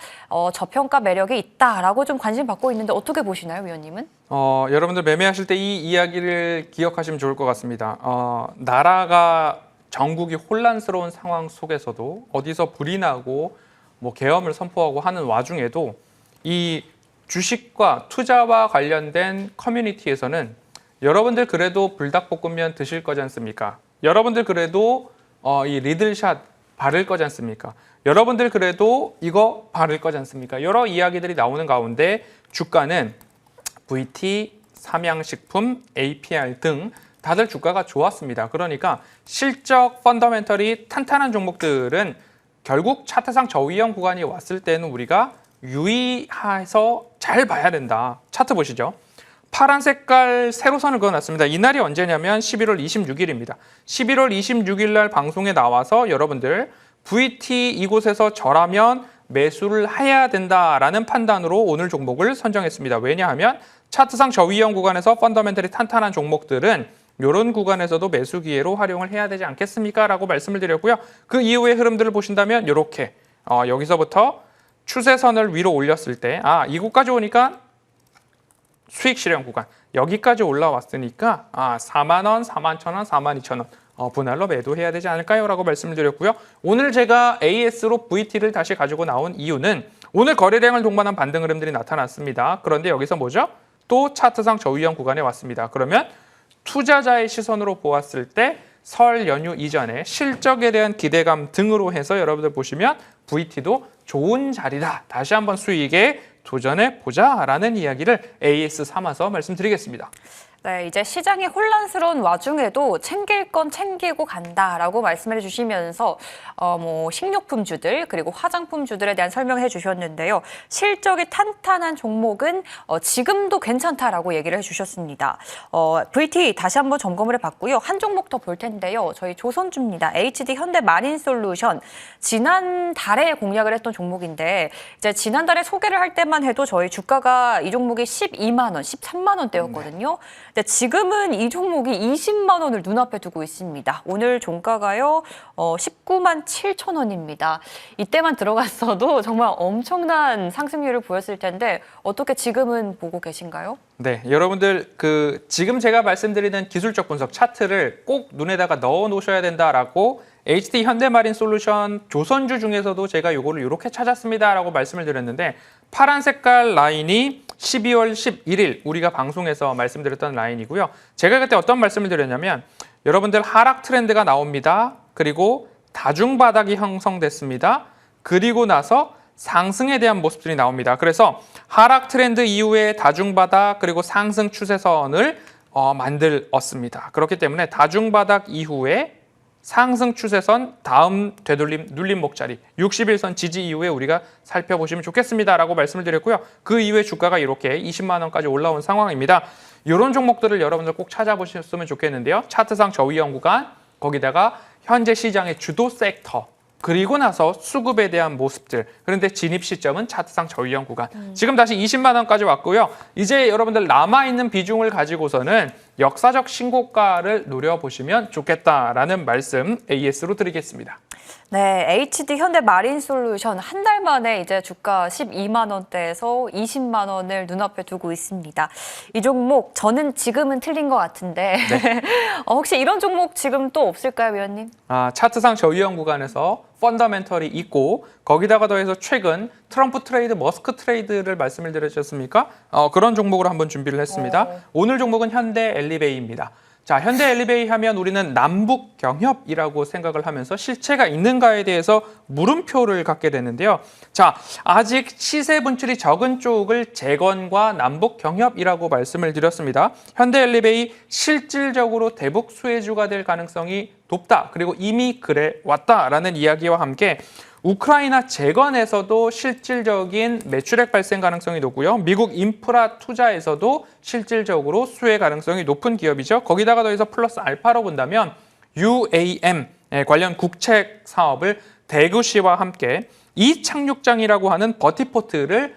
저평가 매력이 있다라고 좀 관심 받고 있는데 어떻게 보시나요, 위원님은? 여러분들 매매하실 때 이 이야기를 기억하시면 좋을 것 같습니다. 나라가 전국이 혼란스러운 상황 속에서도 어디서 불이 나고 뭐 계엄을 선포하고 하는 와중에도 이 주식과 투자와 관련된 커뮤니티에서는 여러분들 그래도 불닭볶음면 드실 거지 않습니까? 여러분들 그래도 이 리들샷 바를 거지 않습니까? 여러분들 그래도 이거 바를 거지 않습니까? 여러 이야기들이 나오는 가운데 주가는 VT, 삼양식품, APR 등 다들 주가가 좋았습니다. 그러니까 실적 펀더멘털이 탄탄한 종목들은 결국 차트상 저위험 구간이 왔을 때는 우리가 유의해서 잘 봐야 된다. 차트 보시죠. 파란 색깔 세로선을 그어놨습니다. 이날이 언제냐면 11월 26일입니다. 11월 26일 날 방송에 나와서 여러분들 VT 이곳에서 저라면 매수를 해야 된다라는 판단으로 오늘 종목을 선정했습니다. 왜냐하면 차트상 저위험 구간에서 펀더멘털이 탄탄한 종목들은 이런 구간에서도 매수 기회로 활용을 해야 되지 않겠습니까? 라고 말씀을 드렸고요. 그 이후의 흐름들을 보신다면 이렇게 여기서부터 추세선을 위로 올렸을 때 이곳까지 오니까 수익 실현 구간 여기까지 올라왔으니까 4만 원, 4만 1천 원, 4만 2천 원 분할로 매도해야 되지 않을까요? 라고 말씀을 드렸고요. 오늘 제가 AS로 VT를 다시 가지고 나온 이유는 오늘 거래량을 동반한 반등 흐름들이 나타났습니다. 그런데 여기서 뭐죠? 또 차트상 저위험 구간에 왔습니다. 그러면 투자자의 시선으로 보았을 때 설 연휴 이전에 실적에 대한 기대감 등으로 해서 여러분들 보시면 VT도 좋은 자리다. 다시 한번 수익에 도전해 보자라는 이야기를 AS 삼아서 말씀드리겠습니다. 네, 이제 시장이 혼란스러운 와중에도 챙길 건 챙기고 간다라고 말씀해 주시면서 뭐 식료품주들 그리고 화장품주들에 대한 설명해 주셨는데요. 실적이 탄탄한 종목은 지금도 괜찮다라고 얘기를 해주셨습니다. VT 다시 한번 점검을 해봤고요. 한 종목 더 볼 텐데요. 저희 조선주입니다. HD 현대 마린 솔루션 지난달에 공략을 했던 종목인데 이제 지난달에 소개를 할 때만 해도 저희 주가가 이 종목이 12만 원, 13만 원대였거든요. 근데 지금은 이 종목이 20만 원을 눈앞에 두고 있습니다. 오늘 종가가요 19만 7천 원입니다. 이때만 들어갔어도 정말 엄청난 상승률을 보였을 텐데 어떻게 지금은 보고 계신가요? 네, 여러분들 지금 제가 말씀드리는 기술적 분석 차트를 꼭 눈에다가 넣어 놓으셔야 된다라고 HT 현대마린솔루션 조선주 중에서도 제가 요거를 이렇게 찾았습니다라고 말씀을 드렸는데 파란 색깔 라인이 12월 11일 우리가 방송에서 말씀드렸던 라인이고요. 제가 그때 어떤 말씀을 드렸냐면 여러분들 하락 트렌드가 나옵니다. 그리고 다중바닥이 형성됐습니다. 그리고 나서 상승에 대한 모습들이 나옵니다. 그래서 하락 트렌드 이후에 다중바닥 그리고 상승 추세선을 만들었습니다. 그렇기 때문에 다중바닥 이후에 상승 추세선 다음 되돌림 눌림 목자리 60일선 지지 이후에 우리가 살펴보시면 좋겠습니다라고 말씀을 드렸고요. 그 이후에 주가가 이렇게 20만 원까지 올라온 상황입니다. 이런 종목들을 여러분들 꼭 찾아보셨으면 좋겠는데요. 차트상 저위험 구간 거기다가 현재 시장의 주도 섹터 그리고 나서 수급에 대한 모습들. 그런데 진입 시점은 차트상 저위험 구간. 지금 다시 20만 원까지 왔고요. 이제 여러분들 남아있는 비중을 가지고서는 역사적 신고가를 노려보시면 좋겠다라는 말씀 AS로 드리겠습니다. 네, HD 현대마린솔루션 한 달 만에 이제 주가 12만 원대에서 20만 원을 눈앞에 두고 있습니다. 이 종목 저는 지금은 틀린 것 같은데 네. 혹시 이런 종목 지금 또 없을까요, 위원님? 차트상 저위험 구간에서 펀더멘털이 있고 거기다가 더해서 최근 트럼프 트레이드, 머스크 트레이드를 말씀을 드렸지 않습니까? 그런 종목으로 한번 준비를 했습니다. 오늘 종목은 현대 엘리베이입니다. 자, 현대 엘리베이 하면 우리는 남북 경협이라고 생각을 하면서 실체가 있는가에 대해서 물음표를 갖게 되는데요. 자, 아직 시세 분출이 적은 쪽을 재건과 남북 경협이라고 말씀을 드렸습니다. 현대 엘리베이 실질적으로 대북 수혜주가 될 가능성이 높다. 그리고 이미 그래 왔다라는 이야기와 함께 우크라이나 재건에서도 실질적인 매출액 발생 가능성이 높고요. 미국 인프라 투자에서도 실질적으로 수혜 가능성이 높은 기업이죠. 거기다가 더해서 플러스 알파로 본다면 UAM 관련 국책 사업을 대구시와 함께 이착륙장이라고 하는 버티포트를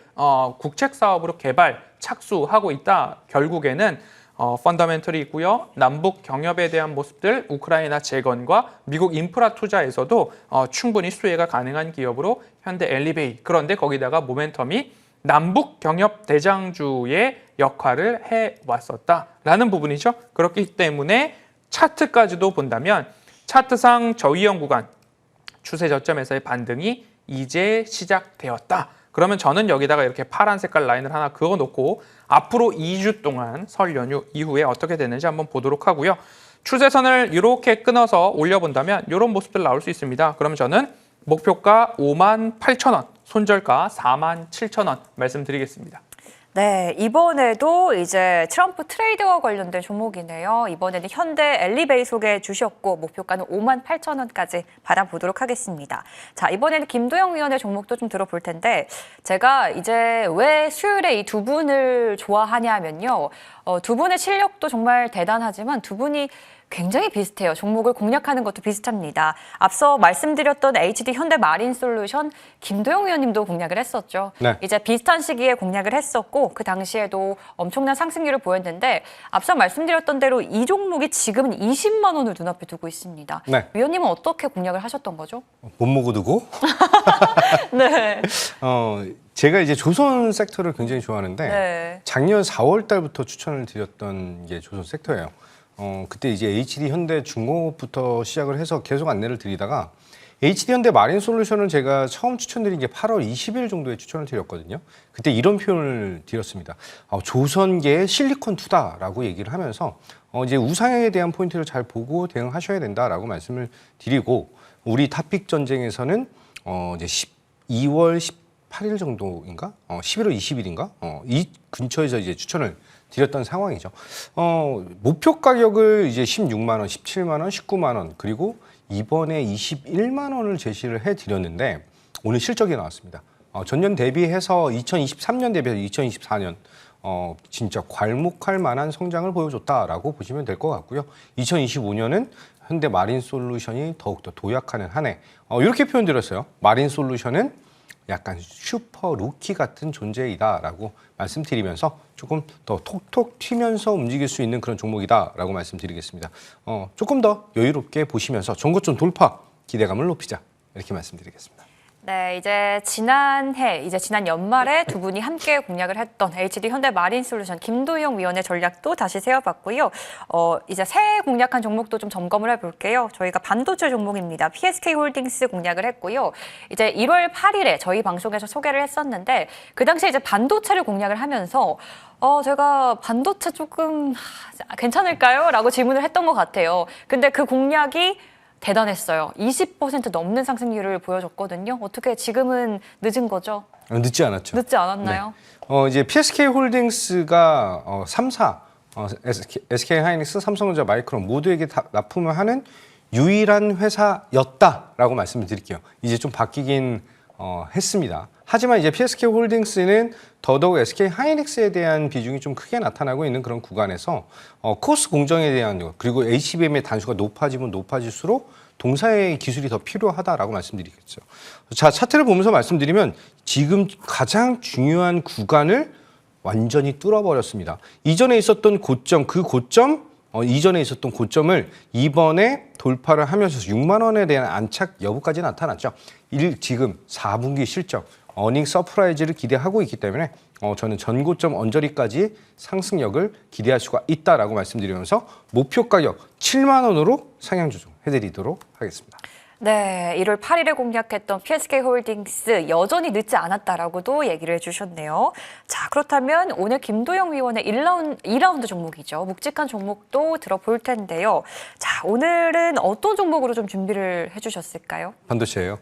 국책 사업으로 개발, 착수하고 있다. 결국에는 펀더멘털이 있고요. 남북 경협에 대한 모습들, 우크라이나 재건과 미국 인프라 투자에서도 충분히 수혜가 가능한 기업으로 현대 엘리베이. 그런데 거기다가 모멘텀이 남북 경협 대장주의 역할을 해왔었다라는 부분이죠. 그렇기 때문에 차트까지도 본다면 차트상 저위험 구간 추세 저점에서의 반등이 이제 시작되었다. 그러면 저는 여기다가 이렇게 파란 색깔 라인을 하나 그어놓고 앞으로 2주 동안 설 연휴 이후에 어떻게 되는지 한번 보도록 하고요. 추세선을 이렇게 끊어서 올려본다면 이런 모습들 나올 수 있습니다. 그러면 저는 목표가 5만 8천 원, 손절가 4만 7천 원 말씀드리겠습니다. 네, 이번에도 이제 트럼프 트레이드와 관련된 종목이네요. 이번에는 현대 엘리베이 소개해 주셨고 목표가는 5만 8천 원까지 받아보도록 하겠습니다. 자, 이번에는 김도영 위원의 종목도 좀 들어볼 텐데 제가 이제 왜 수요일에 이 두 분을 좋아하냐면요. 두 분의 실력도 정말 대단하지만 두 분이 굉장히 비슷해요. 종목을 공략하는 것도 비슷합니다. 앞서 말씀드렸던 HD 현대마린솔루션 김도영 위원님도 공략을 했었죠. 네. 이제 비슷한 시기에 공략을 했었고 그 당시에도 엄청난 상승률을 보였는데 앞서 말씀드렸던 대로 이 종목이 지금은 20만 원을 눈앞에 두고 있습니다. 네. 위원님은 어떻게 공략을 하셨던 거죠? 못 먹어 두고. 네. 제가 이제 조선 섹터를 굉장히 좋아하는데 네. 작년 4월 달부터 추천을 드렸던 게 조선 섹터예요. 그때 이제 HD 현대 중공업부터 시작을 해서 계속 안내를 드리다가 HD 현대 마린솔루션을 제가 처음 추천드린 게 8월 20일 정도에 추천을 드렸거든요. 그때 이런 표현을 드렸습니다. 조선계의 실리콘2다라고 얘기를 하면서 이제 우상향에 대한 포인트를 잘 보고 대응하셔야 된다라고 말씀을 드리고 우리 탑픽 전쟁에서는 이제 12월 18일 정도인가? 11월 20일인가? 이 근처에서 이제 추천을 드렸던 상황이죠. 목표 가격을 이제 16만 원, 17만 원, 19만 원, 그리고 이번에 21만 원을 제시를 해드렸는데 오늘 실적이 나왔습니다. 전년 대비해서 2023년 대비해서 2024년 진짜 괄목할 만한 성장을 보여줬다라고 보시면 될 것 같고요. 2025년은 현대 마린솔루션이 더욱더 도약하는 한 해. 이렇게 표현드렸어요. 마린솔루션은 약간 슈퍼 루키 같은 존재이다라고 말씀드리면서 조금 더 톡톡 튀면서 움직일 수 있는 그런 종목이다라고 말씀드리겠습니다. 조금 더 여유롭게 보시면서 전고점 돌파 기대감을 높이자 이렇게 말씀드리겠습니다. 네, 이제 지난 연말에 두 분이 함께 공략을 했던 HD 현대 마린솔루션 김도영 위원의 전략도 다시 세워봤고요. 이제 새해 공략한 종목도 좀 점검을 해볼게요. 저희가 반도체 종목입니다. PSK홀딩스 공략을 했고요. 이제 1월 8일에 저희 방송에서 소개를 했었는데 그 당시에 이제 반도체를 공략을 하면서 제가 반도체 조금 괜찮을까요? 라고 질문을 했던 것 같아요. 근데 그 공략이 대단했어요. 20% 넘는 상승률을 보여줬거든요. 어떻게 지금은 늦은 거죠? 늦지 않았죠. 늦지 않았나요? 네. 이제 PSK홀딩스가 3사 SK하이닉스, 삼성전자, 마이크론 모두에게 다 납품을 하는 유일한 회사였다라고 말씀을 드릴게요. 이제 좀 바뀌긴 했습니다. 하지만 이제 PSK홀딩스는 더더욱 SK하이닉스에 대한 비중이 좀 크게 나타나고 있는 그런 구간에서 코스 공정에 대한 그리고 HBM의 단수가 높아지면 높아질수록 동사의 기술이 더 필요하다라고 말씀드리겠죠. 자, 차트를 보면서 말씀드리면 지금 가장 중요한 구간을 완전히 뚫어버렸습니다. 이전에 있었던 고점, 이전에 있었던 고점을 이번에 돌파를 하면서 6만 원에 대한 안착 여부까지 나타났죠. 지금 4분기 실적, 어닝 서프라이즈를 기대하고 있기 때문에 저는 전고점 언저리까지 상승력을 기대할 수가 있다라고 말씀드리면서 목표 가격 7만 원으로 상향 조정해드리도록 하겠습니다. 네, 1월 8일에 공략했던 PSK홀딩스 여전히 늦지 않았다라고도 얘기를 해주셨네요. 자, 그렇다면 오늘 김도영 위원의 2라운드 종목이죠. 묵직한 종목도 들어볼 텐데요. 자, 오늘은 어떤 종목으로 좀 준비를 해주셨을까요? 반도체예요.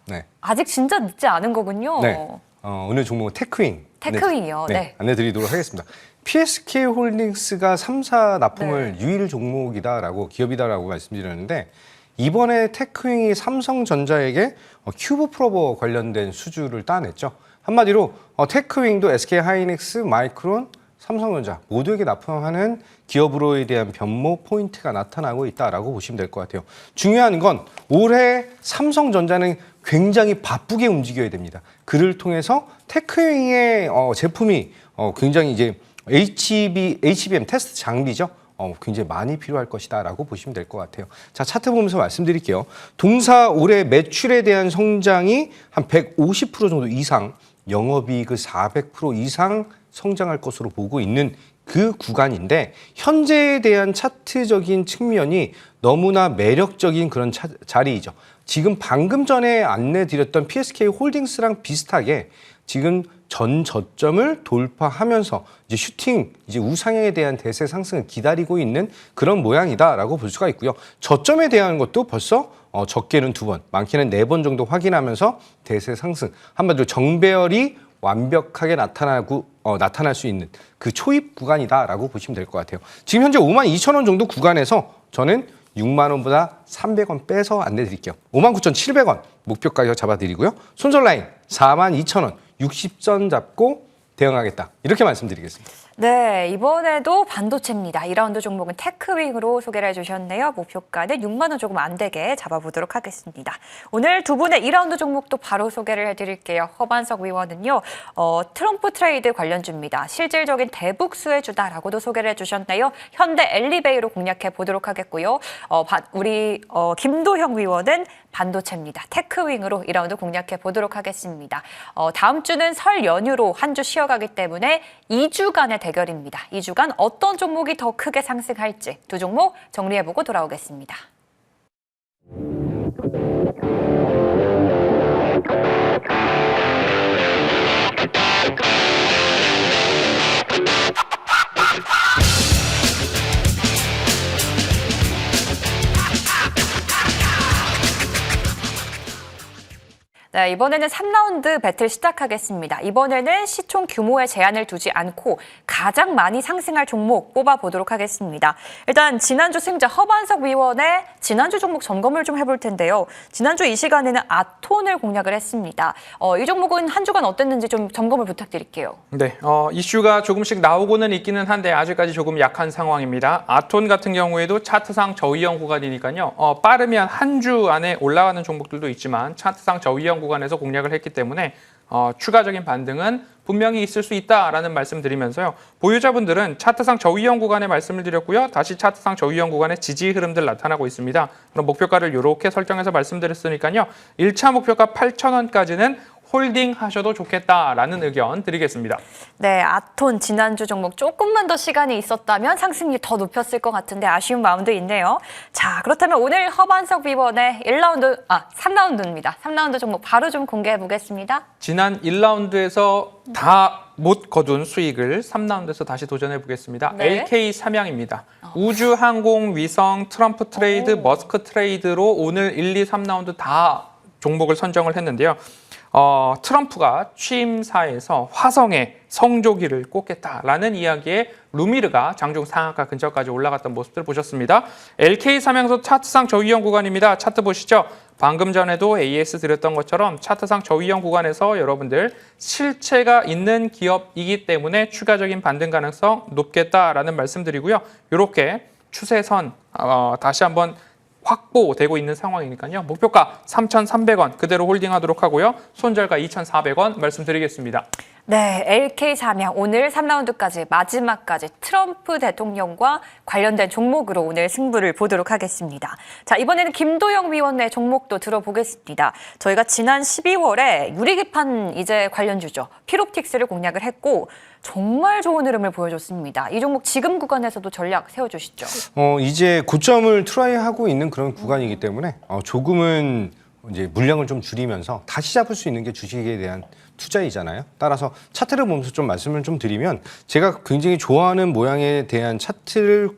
네. 아직 진짜 늦지 않은 거군요. 네. 오늘 종목은 테크윙. 테크윙이요. 네. 안내드리도록 하겠습니다. PSK홀딩스가 3사 납품을 유일 종목이다라고 기업이다라고 말씀드렸는데 이번에 테크윙이 삼성전자에게 큐브 프로버 관련된 수주를 따냈죠. 한마디로 테크윙도 SK하이닉스, 마이크론, 삼성전자 모두에게 납품하는 기업으로에 대한 변모 포인트가 나타나고 있다라고 보시면 될 것 같아요. 중요한 건 올해 삼성전자는 굉장히 바쁘게 움직여야 됩니다. 그를 통해서 테크윙의 제품이 굉장히 이제 HBM 테스트 장비죠. 굉장히 많이 필요할 것이다라고 보시면 될 것 같아요. 자, 차트 보면서 말씀드릴게요. 동사 올해 매출에 대한 성장이 한 150% 정도 이상, 영업이익 400% 이상 성장할 것으로 보고 있는 그 구간인데 현재에 대한 차트적인 측면이 너무나 매력적인 그런 자리이죠. 지금 방금 전에 안내드렸던 PSK홀딩스랑 비슷하게 지금 전 저점을 돌파하면서 이제 우상향에 대한 대세 상승을 기다리고 있는 그런 모양이다라고 볼 수가 있고요. 저점에 대한 것도 벌써 적게는 2번, 많게는 4번 정도 확인하면서 대세 상승, 한마디로 정배열이 완벽하게 나타날 수 있는 그 초입 구간이다라고 보시면 될 것 같아요. 지금 현재 52,000원 정도 구간에서 저는 6만 원보다 300원 빼서 안내드릴게요. 59,700원 목표 가격 잡아드리고요. 손절 라인 42,000원 60선 잡고 대응하겠다. 이렇게 말씀드리겠습니다. 네, 이번에도 반도체입니다. 2라운드 종목은 테크윙으로 소개를 해주셨네요. 목표가는 6만 원 조금 안 되게 잡아보도록 하겠습니다. 오늘 두 분의 2라운드 종목도 바로 소개를 해드릴게요. 허반석 위원은요, 트럼프 트레이드 관련주입니다. 실질적인 대북수혜 주다라고도 소개를 해주셨네요. 현대 엘리베이로 공략해 보도록 하겠고요. 우리 김도형 위원은 반도체입니다. 테크윙으로 2라운드 공략해 보도록 하겠습니다. 다음 주는 설 연휴로 한 주 쉬어가기 때문에 2주간의 대결입니다. 2주간 어떤 종목이 더 크게 상승할지 두 종목 정리해보고 돌아오겠습니다. 네, 이번에는 3라운드 배틀 시작하겠습니다. 이번에는 시총 규모에 제한을 두지 않고 가장 많이 상승할 종목 뽑아보도록 하겠습니다. 일단 지난주 승자 허반석 위원의 지난주 종목 점검을 좀 해볼 텐데요. 지난주 이 시간에는 아톤을 공략을 했습니다. 이 종목은 한 주간 어땠는지 좀 점검을 부탁드릴게요. 네, 이슈가 조금씩 나오고는 있기는 한데 아직까지 조금 약한 상황입니다. 아톤 같은 경우에도 차트상 저위험 구간이니까요. 빠르면 한 주 안에 올라가는 종목들도 있지만 차트상 저위험 구간에서 공략을 했기 때문에 추가적인 반등은 분명히 있을 수 있다라는 말씀드리면서요. 보유자분들은 차트상 저위험 구간에 말씀을 드렸고요. 다시 차트상 저위험 구간에 지지 흐름들 나타나고 있습니다. 그럼 목표가를 이렇게 설정해서 말씀드렸으니까요. 1차 목표가 8,000원까지는 홀딩 하셔도 좋겠다라는 의견 드리겠습니다. 네, 아톤 지난주 종목 조금만 더 시간이 있었다면 상승률 더 높였을 것 같은데 아쉬운 마음도 있네요. 자, 그렇다면 오늘 허반석 위원의 3라운드입니다. 3라운드 종목 바로 좀 공개해 보겠습니다. 지난 1라운드에서 다 못 거둔 수익을 3라운드에서 다시 도전해 보겠습니다. 네. LK 삼양입니다. 우주, 항공, 위성, 트럼프 트레이드, 머스크 트레이드로 오늘 1, 2, 3라운드 다 종목을 선정을 했는데요. 트럼프가 취임사에서 화성에 성조기를 꽂겠다라는 이야기에 루미르가 장중 상한가 근처까지 올라갔던 모습들 보셨습니다. LK 삼양도 차트상 저위험 구간입니다. 차트 보시죠. 방금 전에도 AS 드렸던 것처럼 차트상 저위험 구간에서 여러분들 실체가 있는 기업이기 때문에 추가적인 반등 가능성 높겠다라는 말씀드리고요. 이렇게 추세선 다시 한번 확보되고 있는 상황이니까요. 목표가 3,300원 그대로 홀딩하도록 하고요. 손절가 2,400원 말씀드리겠습니다. 네, LK 삼양 오늘 3라운드까지 마지막까지 트럼프 대통령과 관련된 종목으로 오늘 승부를 보도록 하겠습니다. 자, 이번에는 김도영 위원의 종목도 들어보겠습니다. 저희가 지난 12월에 유리기판 이제 관련주죠. 피롭틱스를 공략을 했고 정말 좋은 흐름을 보여줬습니다. 이 종목 지금 구간에서도 전략 세워주시죠. 이제 고점을 트라이하고 있는 그런 구간이기 때문에 조금은 이제 물량을 좀 줄이면서 다시 잡을 수 있는 게 주식에 대한 투자이잖아요. 따라서 차트를 보면서 좀 말씀을 좀 드리면 제가 굉장히 좋아하는 모양에 대한 차트를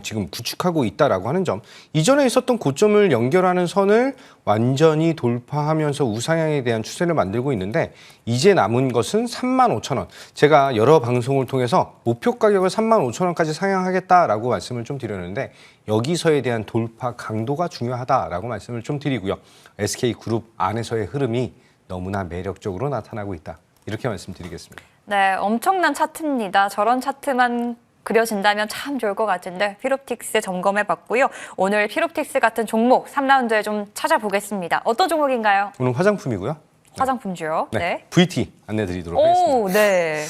지금 구축하고 있다라고 하는 점, 이전에 있었던 고점을 연결하는 선을 완전히 돌파하면서 우상향에 대한 추세를 만들고 있는데 이제 남은 것은 35,000원. 제가 여러 방송을 통해서 목표 가격을 35,000원까지 상향하겠다라고 말씀을 좀 드렸는데 여기서에 대한 돌파 강도가 중요하다라고 말씀을 좀 드리고요. SK그룹 안에서의 흐름이 너무나 매력적으로 나타나고 있다. 이렇게 말씀드리겠습니다. 네, 엄청난 차트입니다. 저런 차트만 그려진다면 참 좋을 것 같은데 피롭틱스 점검해봤고요. 오늘 피롭틱스 같은 종목 3라운드에 좀 찾아보겠습니다. 어떤 종목인가요? 오늘 화장품이고요. 화장품주요. 네. VT 안내드리도록 하겠습니다. 오, 네.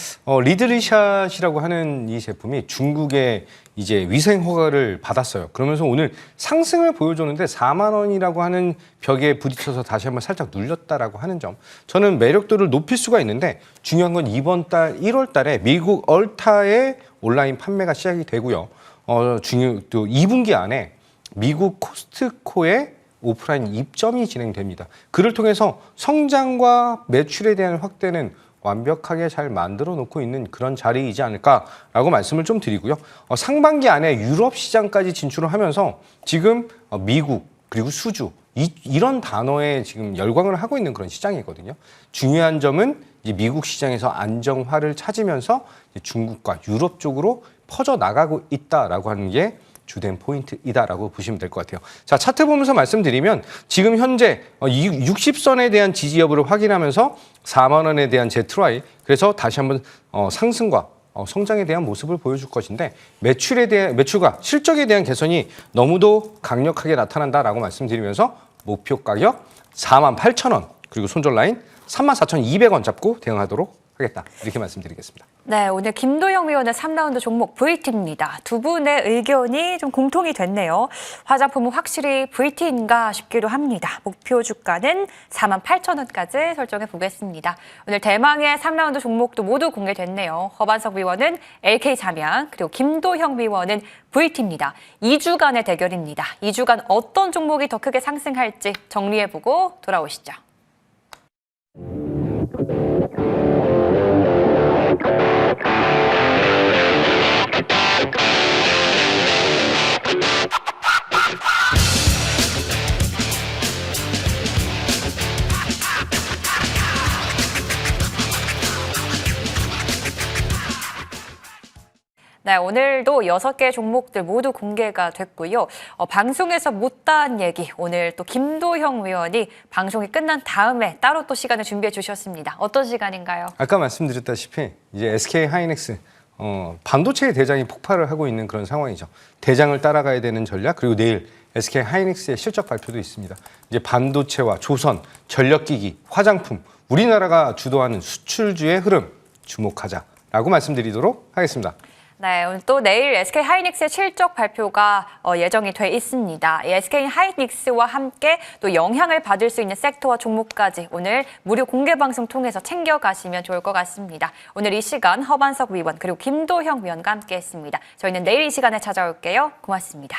리드리샷이라고 하는 이 제품이 중국의 이제 위생 허가를 받았어요. 그러면서 오늘 상승을 보여줬는데 4만 원이라고 하는 벽에 부딪혀서 다시 한번 살짝 눌렸다라고 하는 점. 저는 매력도를 높일 수가 있는데 중요한 건 이번 달 1월 달에 미국 얼타의 온라인 판매가 시작이 되고요. 또 2분기 안에 미국 코스트코의 오프라인 입점이 진행됩니다. 그를 통해서 성장과 매출에 대한 확대는 완벽하게 잘 만들어 놓고 있는 그런 자리이지 않을까라고 말씀을 좀 드리고요. 상반기 안에 유럽 시장까지 진출을 하면서 지금 미국 그리고 수주 이런 단어에 지금 열광을 하고 있는 그런 시장이거든요. 중요한 점은 이제 미국 시장에서 안정화를 찾으면서 중국과 유럽 쪽으로 퍼져 나가고 있다라고 하는 게 주된 포인트이다라고 보시면 될 것 같아요. 자, 차트 보면서 말씀드리면 지금 현재 60선에 대한 지지 여부를 확인하면서 4만 원에 대한 재트라이, 그래서 다시 한번 상승과 성장에 대한 모습을 보여줄 것인데 매출과 실적에 대한 개선이 너무도 강력하게 나타난다라고 말씀드리면서 목표 가격 48,000원 그리고 손절 라인 34,200원 잡고 대응하도록 하겠다. 이렇게 말씀드리겠습니다. 네, 오늘 김도영 위원의 3라운드 종목 VT입니다. 두 분의 의견이 좀 공통이 됐네요. 화장품은 확실히 VT인가 싶기도 합니다. 목표 주가는 48,000원까지 설정해 보겠습니다. 오늘 대망의 3라운드 종목도 모두 공개됐네요. 허반석 위원은 LK 삼양, 그리고 김도영 위원은 VT입니다. 2주간의 대결입니다. 2주간 어떤 종목이 더 크게 상승할지 정리해보고 돌아오시죠. 네, 오늘도 6개 종목들 모두 공개가 됐고요. 방송에서 못다한 얘기, 오늘 또 김도형 위원이 방송이 끝난 다음에 따로 또 시간을 준비해 주셨습니다. 어떤 시간인가요? 아까 말씀드렸다시피 이제 SK 하이닉스 반도체의 대장이 폭발을 하고 있는 그런 상황이죠. 대장을 따라가야 되는 전략, 그리고 내일 SK 하이닉스의 실적 발표도 있습니다. 이제 반도체와 조선, 전력기기, 화장품, 우리나라가 주도하는 수출주의 흐름 주목하자라고 말씀드리도록 하겠습니다. 네, 오늘 또 내일 SK 하이닉스의 실적 발표가 예정이 돼 있습니다. 이 SK 하이닉스와 함께 또 영향을 받을 수 있는 섹터와 종목까지 오늘 무료 공개 방송 통해서 챙겨가시면 좋을 것 같습니다. 오늘 이 시간 허반석 위원 그리고 김도형 위원과 함께했습니다. 저희는 내일 이 시간에 찾아올게요. 고맙습니다.